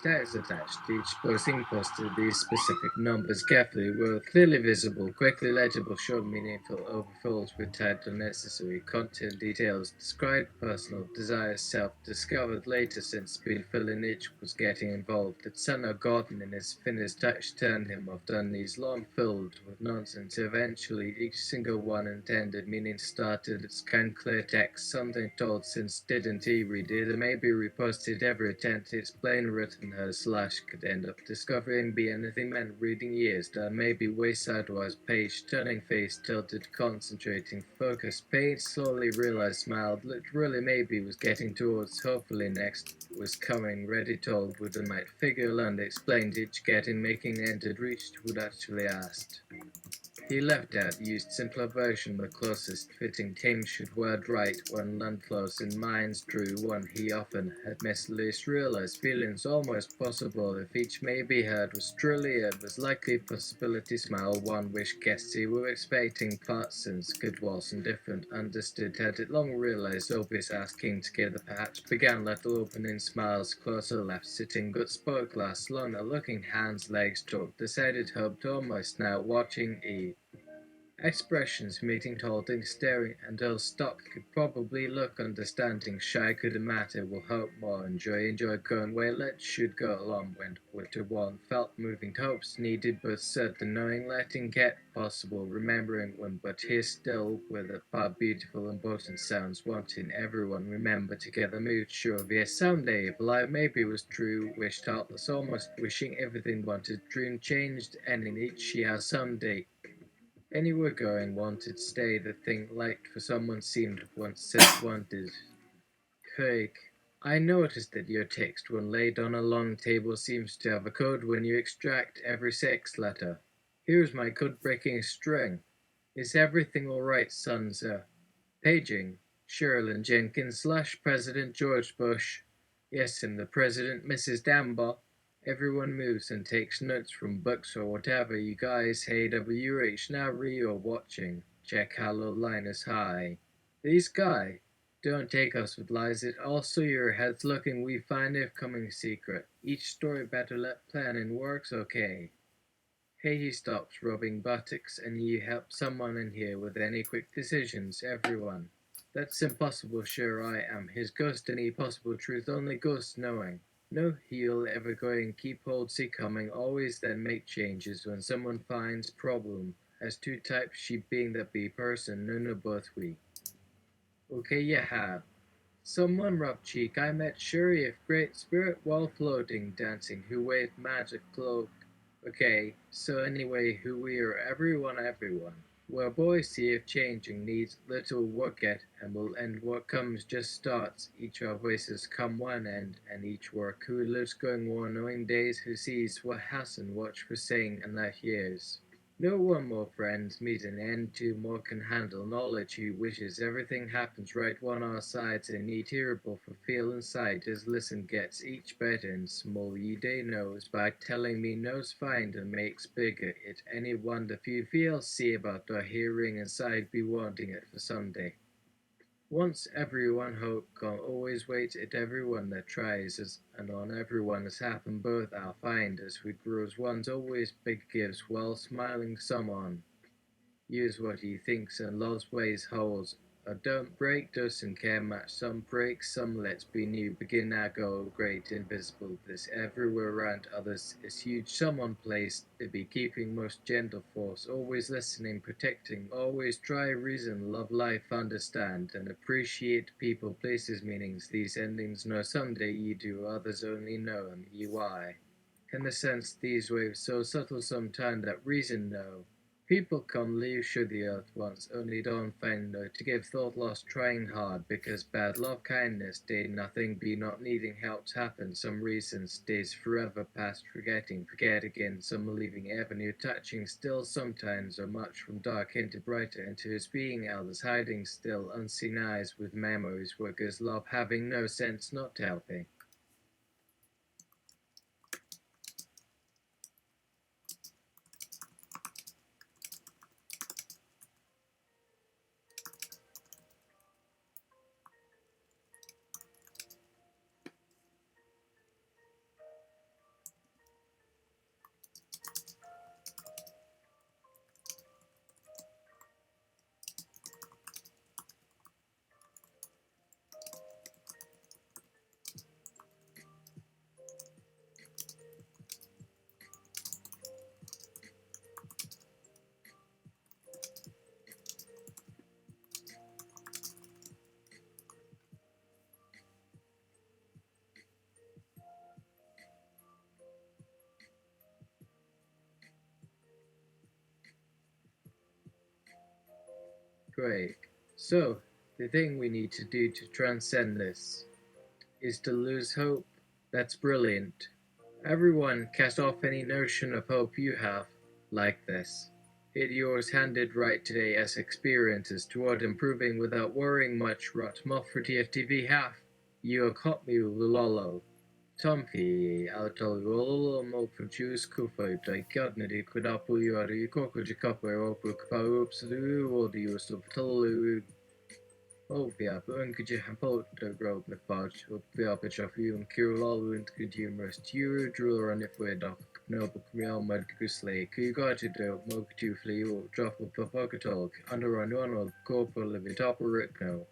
Tags attached to each posting posted these specific numbers carefully were clearly visible, quickly legible, short, meaningful, overfills with tagged unnecessary content details, described personal desires, self-discovered later since speed filling each was getting involved. That son of Gordon in his finished touch turned him off done these long filled with nonsense. Eventually each single one intended meaning started its kind clear text, something told since didn't he read it, and maybe reposted every attempt it's plain written her slash could end up discovering be anything meant reading years done, maybe way sidewise page, turning face, tilted, concentrating, focused, paid, slowly realized, smiled, literally maybe was getting towards, hopefully next was coming, ready told, would the might figure learned, explained, each getting, making, entered, reached, would actually asked. He left out, used simpler version, the closest fitting tame should word right, one learned close in minds true, one he often had least realized, feelings almost possible, if each may be heard, was truly it, was likely possibility smile, one wish guessed he were expecting parts since good was indifferent, understood, had it long realized, obvious asking together perhaps, began little opening smiles, closer left, sitting good spoke last, longer looking hands, legs talked, decided hoped almost now, watching expressions meeting holding, staring until stopped could probably look understanding, shy couldn't matter, will hope more, enjoy going where let should go along, went with to one, felt moving hopes needed but certain, knowing letting get possible, remembering when but here still with a part beautiful important sounds wanting everyone remember together moved sure of yes someday if life maybe was true, wished heartless almost wishing everything wanted, dream changed ending each year someday. Anywhere going, wanted, stay, the thing liked for someone seemed once said wanted. Craig, I noticed that your text, when laid on a long table, seems to have a code when you extract every sex letter. Here's my code breaking string. Is everything alright, son, sir? Paging. Sherilyn Jenkins slash President George Bush. Yes, and the President, Mrs. Dambar. Everyone moves and takes notes from books or whatever you guys. Hey, WH, now you're watching. Check how low line is high. This guy. Don't take us with lies, it also your head's looking we find if coming secret. Each story better let planning works okay. Hey, he stops rubbing buttocks and you help someone in here with any quick decisions, everyone. That's impossible, sure I am. His ghost any possible truth, only ghost knowing. No he'll ever going, keep hold, see coming, always then make changes when someone finds problem. As two types, she being that be person, no both we. Okay, you have. Someone rough cheek, I met Shuri of great spirit while floating, dancing, who waved magic cloak. Okay, so anyway, who we are, everyone. Well, boys see if changing needs little work at, and will end what comes just starts. Each our voices come one end, and each work who lives going war, knowing days, who sees what has and watch for saying, and that hears. No one more friends meet an end to more can handle knowledge who wishes everything happens right on our sides and need hearable for feel and sight as listen gets each better and small ye day knows by telling me knows find and makes bigger it any wonder few feel see about our hearing and sight be wanting it for someday. Once everyone hope can always wait at everyone that tries us, and on everyone as happen both I'll find as we grows one's always big gives while smiling some on. Use what he thinks and loves ways holds. Don't break doesn't care much. Some break, some let's be new. Begin now go great invisible. This everywhere around others is huge. Someone placed to be keeping most gentle force. Always listening, protecting. Always try reason, love life, understand, and appreciate people, places, meanings. These endings know someday you do. Others only know and you why. In the sense these waves so subtle sometime that reason know. People come leave should the earth once, only don't find no to give thought lost trying hard, because bad love kindness day nothing be not needing helps happen, some reasons days forever past forgetting, forget again, some leaving avenue touching still sometimes or much from dark into brighter into his being others hiding still unseen eyes with memories workers love having no sense not helping. Great. So, the thing we need to do to transcend this is to lose hope. That's brilliant. Everyone, cast off any notion of hope you have, like this. Hit yours handed right today as experiences toward improving without worrying much rot Mofferty of TV half. You caught me lolo. Tompi autololo mo produce kufa tai kadnedi kudapu yari koko jikapo opu kpa ups du audio subtolu. Opia, Bunkje Hampoto Rob Nefaj, Opia Pichafium, Kirlalu and Kudumer, Steward, Driller and Ifwedok, Noble Miel Mud Gusle, Kugatido, Moktu Fleo, Drop of Papakatol, Under Anuano, Corpo Livitopper Rikno.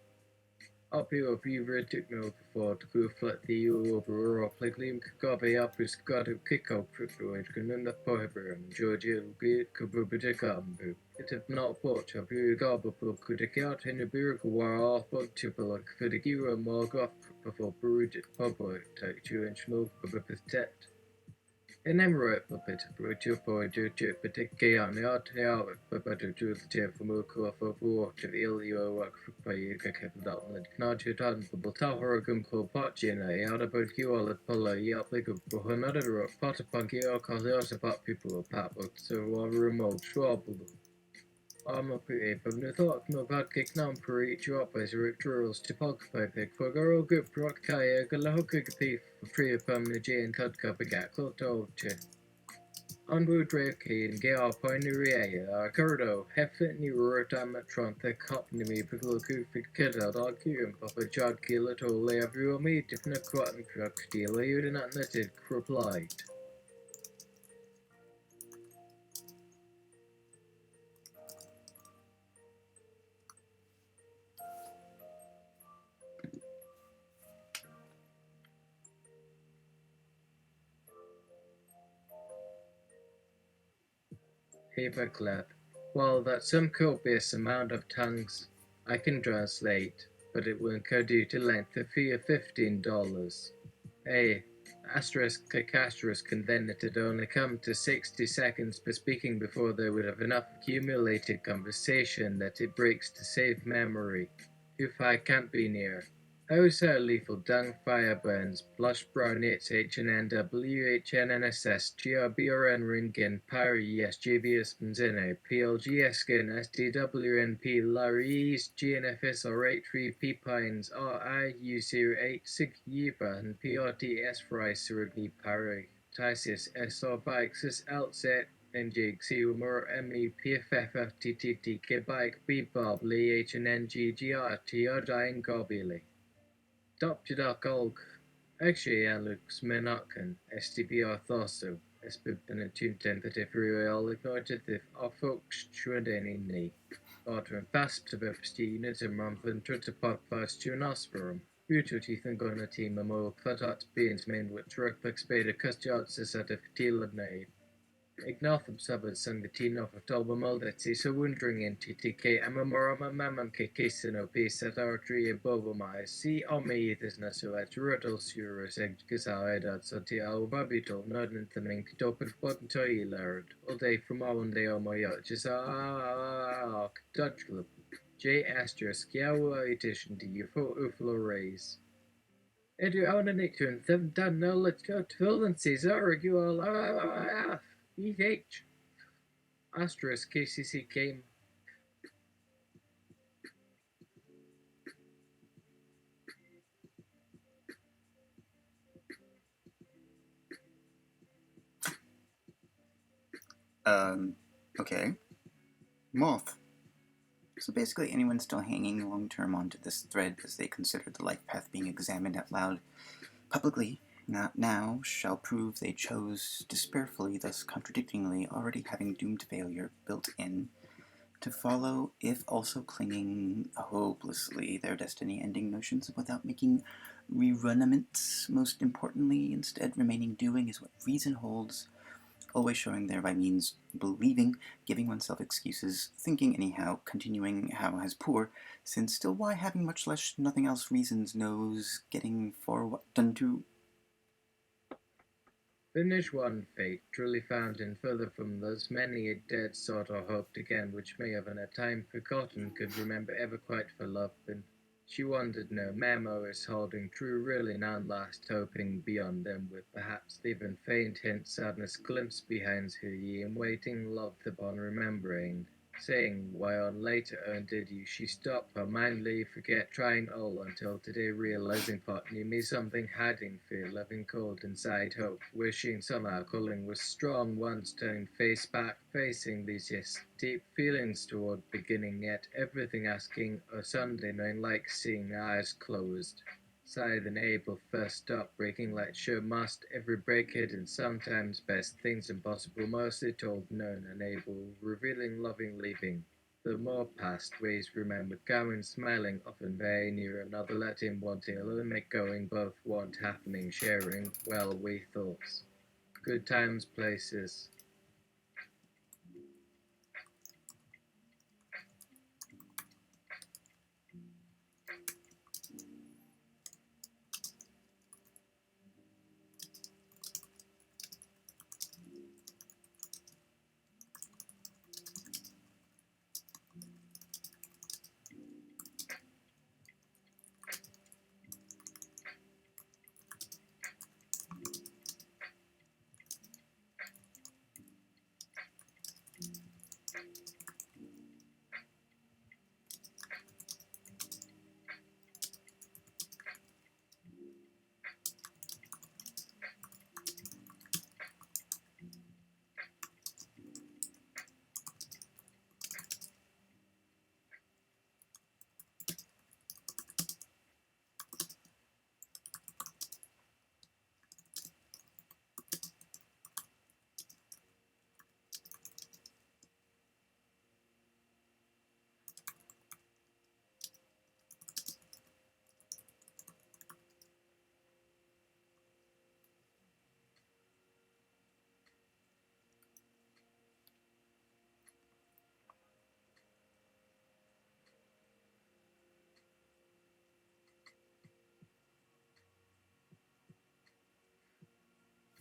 Apio fever took no before to go flat the over or pleglim kagabe apus gadu kiko priploid kanunda poheberum Georgia git kabubidikambu. It have not bought a few gababu could account in a birik war off but tipple for the gira more off before brewed public take 2 inch move bubbitet. En emirate puppet brought for a chip particularly on the art but better to the tip for Muko for water ilio work for pay development. Not your ton for Botahoragum Kopachina, out about you all at Polo, applicable another potapunky or cause also pot people pop so all remote swabble. I'm a pretty from the thought no bad kick nam per each up as rituals to pog pick for girl good rock kaya galahoka thief for free upon the J and cut cup a gat clot to. Onward Reiki and Gea Poinuria, Curdo, Hefetni Ruratamatron, the Copnimi, Piccolo Goofy Kiddo, Dogu, and Papa Jod Gillato, Leavruami, Diffna Quatin Crux, Dealer, you did not let it replied. Paperclip. Well, that's some copious amount of tongues I can translate, but it will incur due to length a fee of $15. A asterisk can then it had only come to 60 seconds per speaking before they would have enough accumulated conversation that it breaks to save memory. If I can't be near. Oh, sir, lethal dung fire burns, blush brown it's HNNWHNNSS, GRBRN Ringen, Pari, SGBS Benzene, PLGS Skin, SDWNP, Laries, GNFS R83, P Pines, RIU08, Sig Yiba, and PRTS Fry, Surigny Pari, Tysis, SR Bikes, LZ, NGX, Humor, ME, PFF, TTT, Kebike, B-Bob, Lee, HNNG, GRT, Dying Gobili. Doptidok actually Alex Menakan, STBR Thorso, SBIBN tentative real ignorative of folks Chuadenini, Order and Fast of Epstein, and Ramvan Tritapod Fast Tunosperum, Ututi Thangona Team, Amor Klatot Beans, Main with Turklex Beta Custard Sesat of Tilanay. Ignotham suburbs sang the teen of October Moldetsi, so wondering in TTK, Amamorama Mamam Kekisino, Peace at Artery and Bobomai, see Omi Ithisnasu at Ruddle Surus, Eggisaid, Soti Al Babito, Nodin Thaming, Topic Bottoy Lard, all day from all day Omoyo, Jisak, Dutch Club, J. Asterisk, Yawa edition to UFO Uflo Rays. Edu Onanic and them done no let's go to Phil Caesar, you all EH asterisk KCC came. Okay. Moth. So basically anyone still hanging long-term onto this thread as they consider the life path being examined out loud publicly, not now, shall prove they chose despairfully, thus contradictingly, already having doomed failure built in, to follow, if also clinging hopelessly their destiny-ending notions without making rerunaments, most importantly, instead remaining doing is what reason holds, always showing thereby means believing, giving oneself excuses, thinking anyhow, continuing how has poor, since still why having much less nothing else reasons knows, getting for what done to. Finish one fate, truly found in further from those many a dead sought or hoped again, which may have in a time forgotten could remember ever quite for love, and she wondered no memories holding true really none last hoping beyond them with perhaps even faint hint sadness glimpsed behind her ye and waiting love upon remembering. Saying, why on later did you she stop her mindly forget trying all until today realizing thought knew me something hiding fear loving cold inside hope wishing somehow calling was strong once turning face back facing these yes deep feelings toward beginning yet everything asking a Sunday knowing like seeing eyes closed. Sigh then able first stop breaking like sure must every break hidden sometimes best things impossible mostly told known unable revealing loving leaving the more past ways remembered going smiling often very near another let him wanting alone make going both want happening sharing well we thoughts good times places.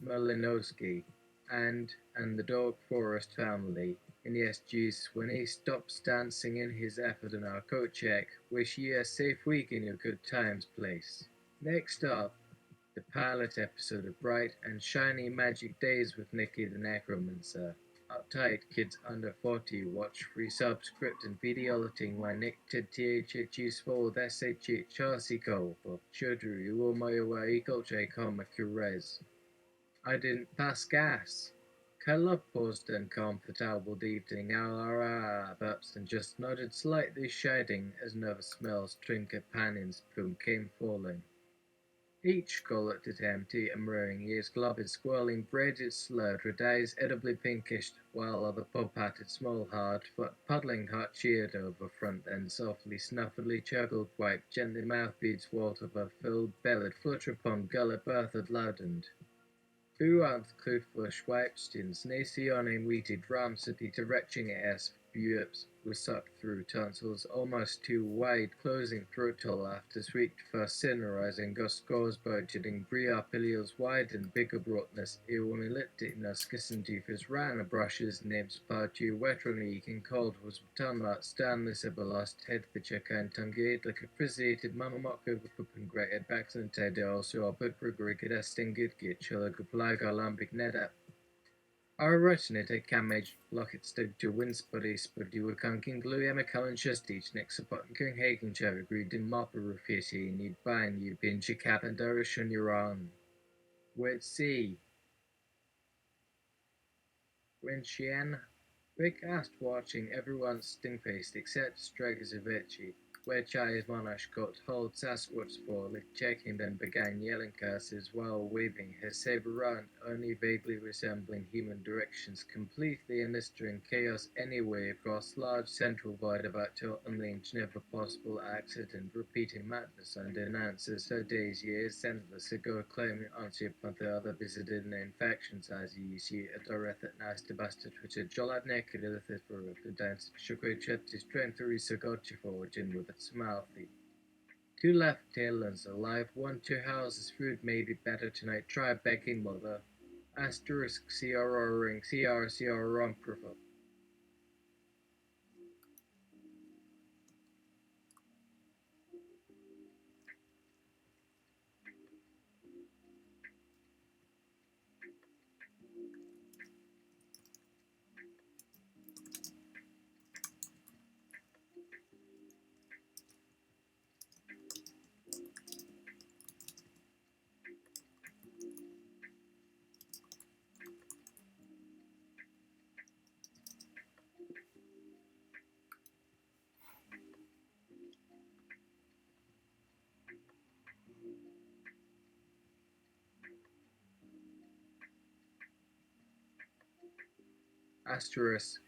Malinowski, and the Dork Forest family. And yes, juice, when he stops dancing in his effort on our coat check, wish ye a safe week in your good times place. Next up, the pilot episode of Bright and Shiny Magic Days with Nicky the Necromancer. Uptight kids under 40 watch free subscript and video editing while Nick THH for SH Chelsea Cole for Chodru Uomayowa Ecolche Komakures. I didn't pass gas. Caleb paused and comfortable evening burps and just nodded slightly shading as nervous smells trinket panion's plume came falling. Each gullet at empty and murring ears globby squirling braided slurred with eyes edibly pinkish, while other pub-hatted small hard foot puddling hot cheered over front and softly snuffedly chuggled wipe gently mouth beads walt of a filled bellied flutter upon gullet berthad loudened. Who out cliff bush wipestins, nacione weeted ramsity to retching ass buips were sucked through tonsils almost too wide, closing throatal after sweet first cinderizing scores budgeting bria pilios wide and bigger broadness, eumiliticness kissentifus ran a brushes nibs partu wetronique and cold was tunlat stanless lost head the checker and tongued like a appreciated mamamaka and great backs and ted also a bit rigid good get chilla guplag alambic neda. Our retinate a camage locket stood to winspuddy spuddy were conking glue emical and chestich next upon king hagen cherry agreed in mopper rufisi need bind you pinch a cap and darish on your own. Wait see. When Chien Rick asked watching everyone sting-faced except Stregozovici, which eyes Monash got hold Sasquatch for, checking then began yelling curses while waving his saber around, only vaguely resembling human directions, completely administering chaos anyway across large central void about to unleash never possible accident, repeating madness and announces her days years endless ago, claiming onto upon the other visited infections as you see a direct nice to bastard which a jolad naked for the dance shukwe chet is trying to research forward in with its mouthy. Two left tailends alive, 1-2 houses food may be better tonight, try begging mother. Asterisk CR ring CR rumperful. Asterisk.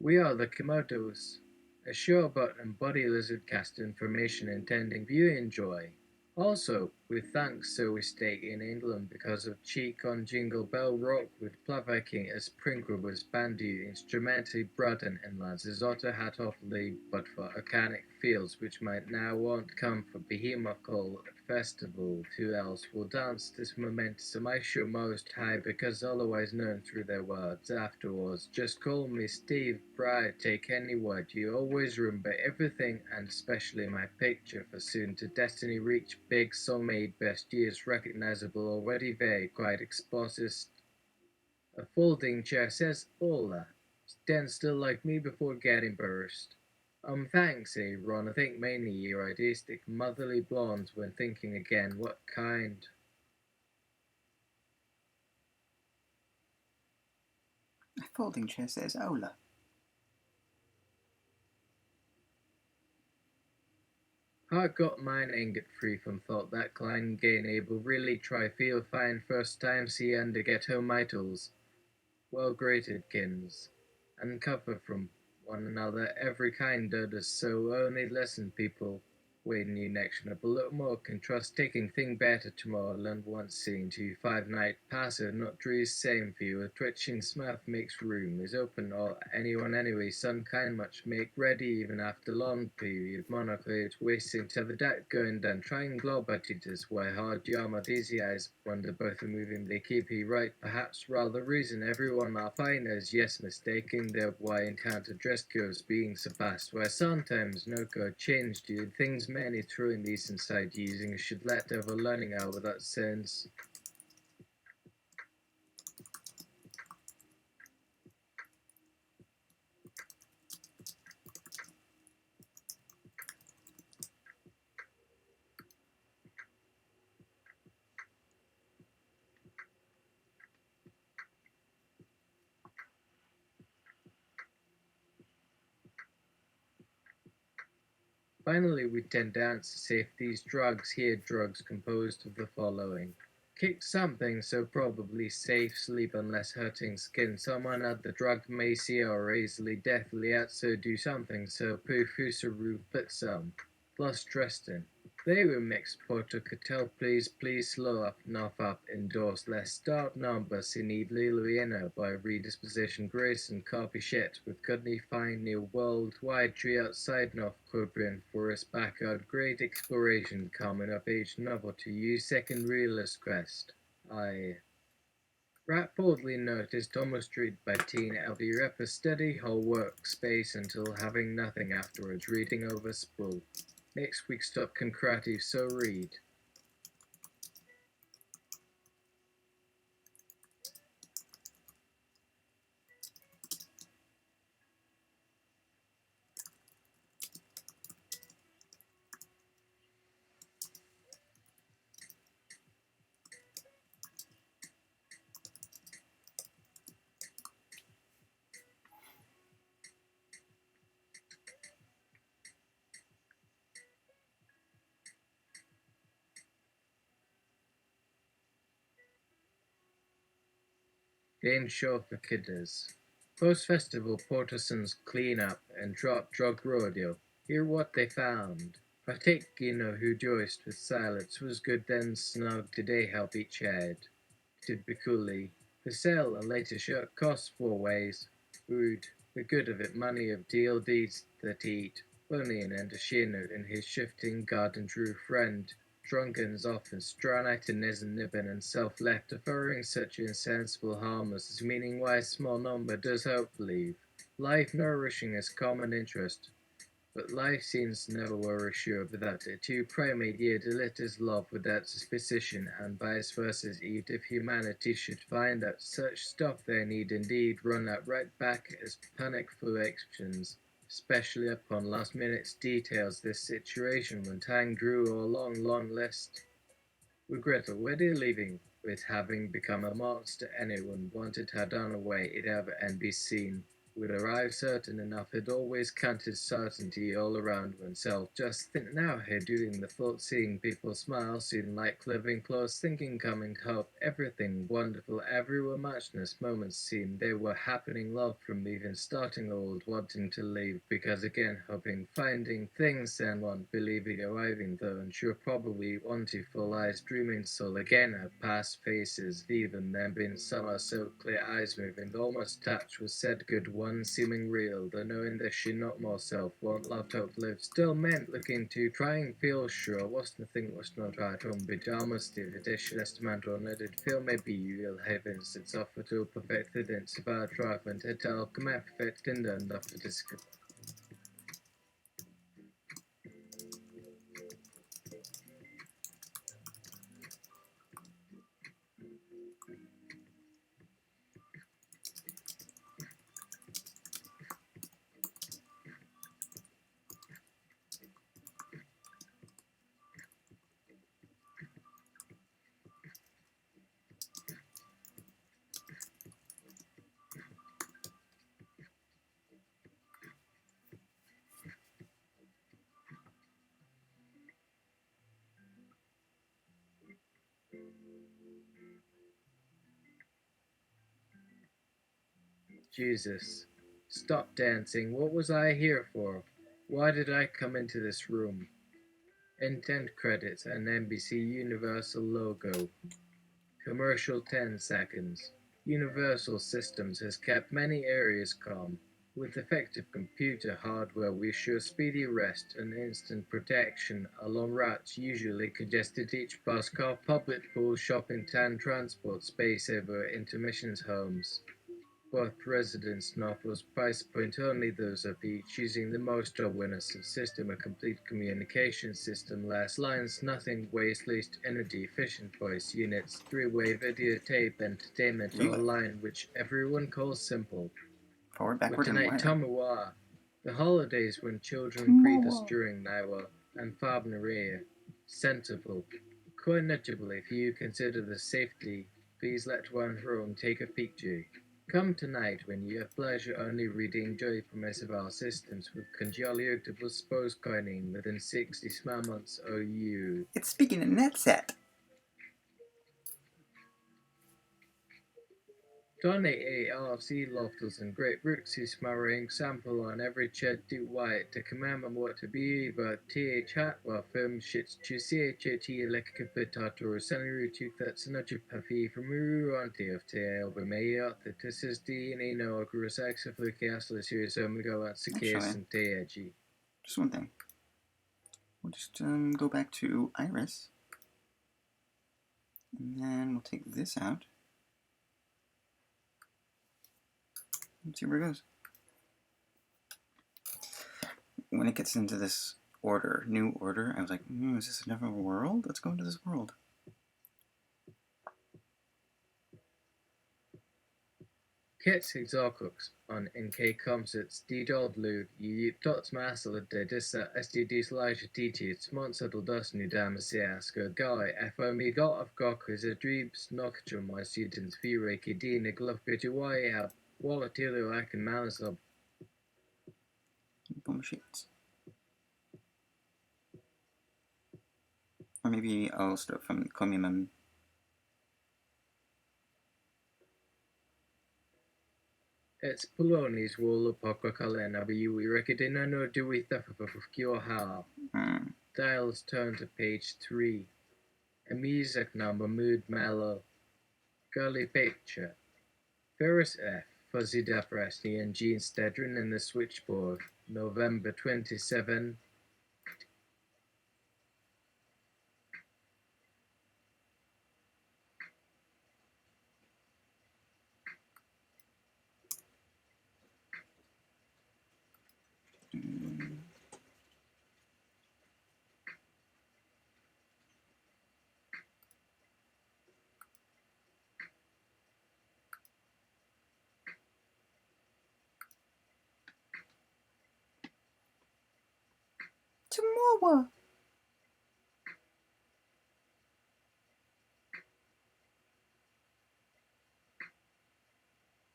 We are the Komodos, a sure but embodied lizard cast information intending view enjoy. Also, with thanks so we stay in England because of cheek on Jingle Bell Rock with Plavaking as Pringrubers Bandy instrumentally Brudden and Lances Otter hat off league but for organic fields which might now want come for Behemothal festival who else will dance this momentous I should most high because otherwise known through their words afterwards. Just call me Steve Bright, take any word, you always remember everything and especially my picture for soon to destiny reach big so made best years recognizable already very quite exposed. A folding chair says Ola. Stand still like me before getting burst. Thanks, Ron. I think mainly your idealistic motherly blondes when thinking again what kind. A folding chair says Ola. I got mine ingot free from thought that Klein gain able really try feel fine first time see and to get home mitals. Well grated kins, and cover from one another every kind does so only lesson people. weighing new next up a little more contrast taking thing better tomorrow land once seen to 5 night passer not trees same view a twitching smell makes room is open or anyone anyway sun kind much make ready even after long period monoclade wasting to the deck going down trying globe at it is why hard yama dizzy eyes wonder both are moving they keep he right perhaps rather reason everyone are fine as yes mistaking their why encounter dress codes being surpassed where sometimes no code changed you things many throwing these inside using should let over learning out without sense. Finally, we tend dance to say if these drugs here drugs composed of the following. Kick something so probably safe sleep unless hurting skin. Someone at the drug may see or easily deathly out so do something so poofusaru but some. Plus Dresden. They were mixed Porto Catel please slow up enough up endorse less start number need Liliana by redisposition grace and copy shit with goodly fine new worldwide tree outside North Cobrian forest backyard great exploration coming of age novel to use second realist quest. I Rat boldly noticed almost read by teen LD rep a steady whole workspace until having nothing afterwards reading over spool. Next week stop concretive so read. Game show for kiddos. Post-festival Portersons clean up and drop drug rodeo. Hear what they found. Partake who joiced with silence was good then snug today help each head. Did Biculi. For sale a later shirt costs 4 ways. Food. The good of it money of deal deeds that eat. Bunyan and a sheer note in his shifting garden true friend. Drunkens often strung out in nibbin and self-left, deferring such insensible harmless as meaning why a small number does hope leave. Life nourishing as common interest, but life seems never were assured without it. Too primate ye deliters love without suspicion, and vice versa, even if humanity should find out such stuff they need indeed run out right back as panic for actions especially upon last minute's details this situation when time drew a long list. Regret already leaving, with having become a monster anyone wanted her done away it ever and be seen, would arrive certain enough it always counted certainty all around oneself. Just think now here doing the thought seeing people smile, seeing like living close, thinking coming hope, everything wonderful, everywhere muchness, moments seemed they were happening love from even starting old, wanting to leave, because again hoping, finding things and one believing arriving though unsure probably wanting full eyes dreaming soul again have past faces, even then been summer so clear eyes moving, almost touch was said good one seeming real, though knowing that she not more self, want loved hope lived, still meant looking to trying feel sure, was nothing was not right on pajamas, the addition estimate on it, feel maybe you will heavens, it's offer to perfected and about drive and tell come out perfect and after discover. Jesus. Stop dancing. What was I here for? Why did I come into this room? Intent credits and NBC Universal logo. Commercial 10 seconds. Universal Systems has kept many areas calm. With effective computer hardware, we assure speedy rest and instant protection along routes usually congested. Each bus car, public pool, shopping town, transport space over intermissions homes. Both residents Northwell's price point only those of each using the most winners of system, a complete communication system, less lines, nothing waste, least energy efficient voice units, three-way videotape entertainment online, which everyone calls simple. Forward, With backward, and tonight, where? Tamawa, the holidays when children greet us during Nawa and Fabnaria, sensible. Quite notably, if you consider the safety, please let one home take a picture. Come tonight when you have pleasure only reading joy permissive our systems with conjoliotable suppose coining within 60 small months OU. It's speaking in net set. Donate ARC lofters and great Brooksy smarring sample on every ched do white to commemorate to be but th hat while film shits to CHT electricator scenery to that's not your puffy from Ruanti of tail but may out that this is DNA no across X of the castle series omega at the case and edgy. Just one thing. We'll just go back to Iris. And then we'll take this out. Let's see where it goes. When it gets into this order, new order, I was like, is this another world? Let's go into this world. Kits exocox on NK composites D-Dodlu dots masel de dissa STD slash DT smonsadal dus nu damasiaska guy FOME got of gok is a dreams nocture my students vireki dina glove bitty why have volatile I can mouse up. Boom sheets. Or maybe I'll start from Comium. It's Poloni's wall of Pocokalena, but you recognize no do we stuff of your how. Dials turn to page 3. A music number, mood mellow. Girly picture. Ferris F. Fuzzy Depresti and Gene Stedron in the switchboard. November 27. Tomorrow.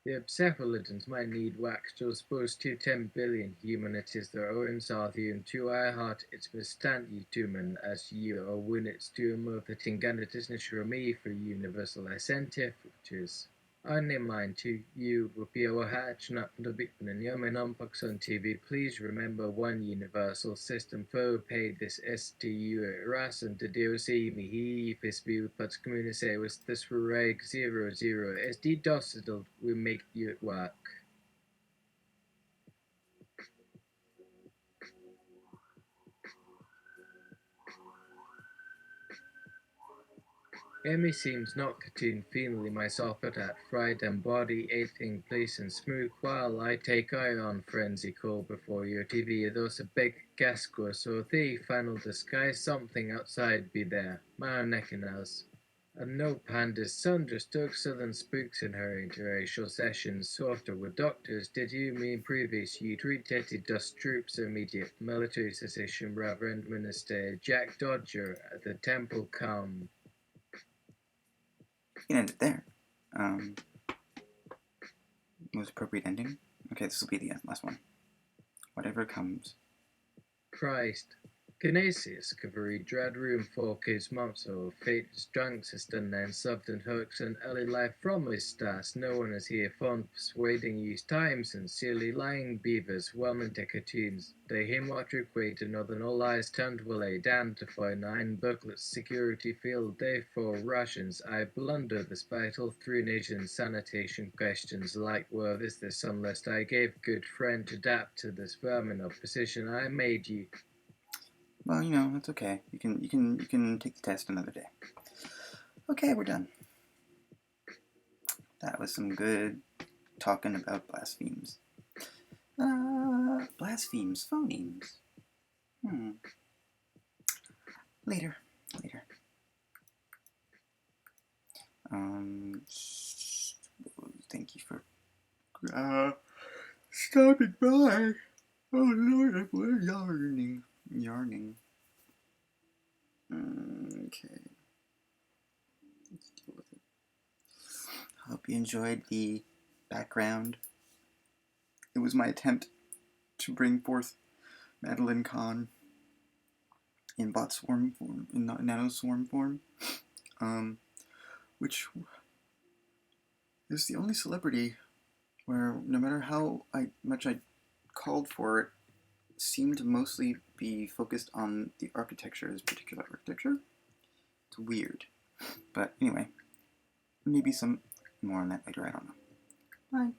The obcephalidons might need wax to suppose to 10 billion humanities their own Sarthian to our heart its bestand you tumen as you or win its to move the tinganitis me for universal scientifictures. I name mine to you will be our hatch not the big and young unbox on TV. Please remember one universal system for pay this STU ras and the DOC me he FSB but community with this reg 00 SD DOS will make you work. Emmy seems not cartoon finally myself at that fright and body aching place and smooth while I take eye on frenzy call before your TV those a big gasco so the final disguise something outside be there my neck and us. And no pandas thunderstruck southern spooks in her interracial sessions softer with doctors did you mean previous you treated dust troops immediate military cessation Reverend Minister Jack Dodger at the temple come. You can end it there. Most appropriate ending. Okay, this will be the last one. Whatever comes. Christ, Canasius, Cavalry, Dread Room, 4K's Momso, Fate's Drunks is done and shoved and hooks and early life from his stars. No one is here fond persuading use time, sincerely lying beavers, well-meant cartoons. They him what requite another all eyes turned will lay down to find 9 booklets, security field day for Russians. I blunder this battle through nations, sanitation questions like word is this unless I gave good friend adapt to this vermin of position I made you. Well, it's okay. You can take the test another day. Okay, we're done. That was some good talking about blasphemes. Blasphemes, phonemes. Later. Thank you for stopping by. Oh Lord, I'm yarning. Okay. Let's deal with it. Hope you enjoyed the background. It was my attempt to bring forth Madeline Kahn in bot swarm form, in nanoswarm form, which is the only celebrity where no matter how much I called for it, seemed to mostly be focused on the architecture, this particular architecture. It's weird. But anyway, maybe some more on that later, I don't know. Bye.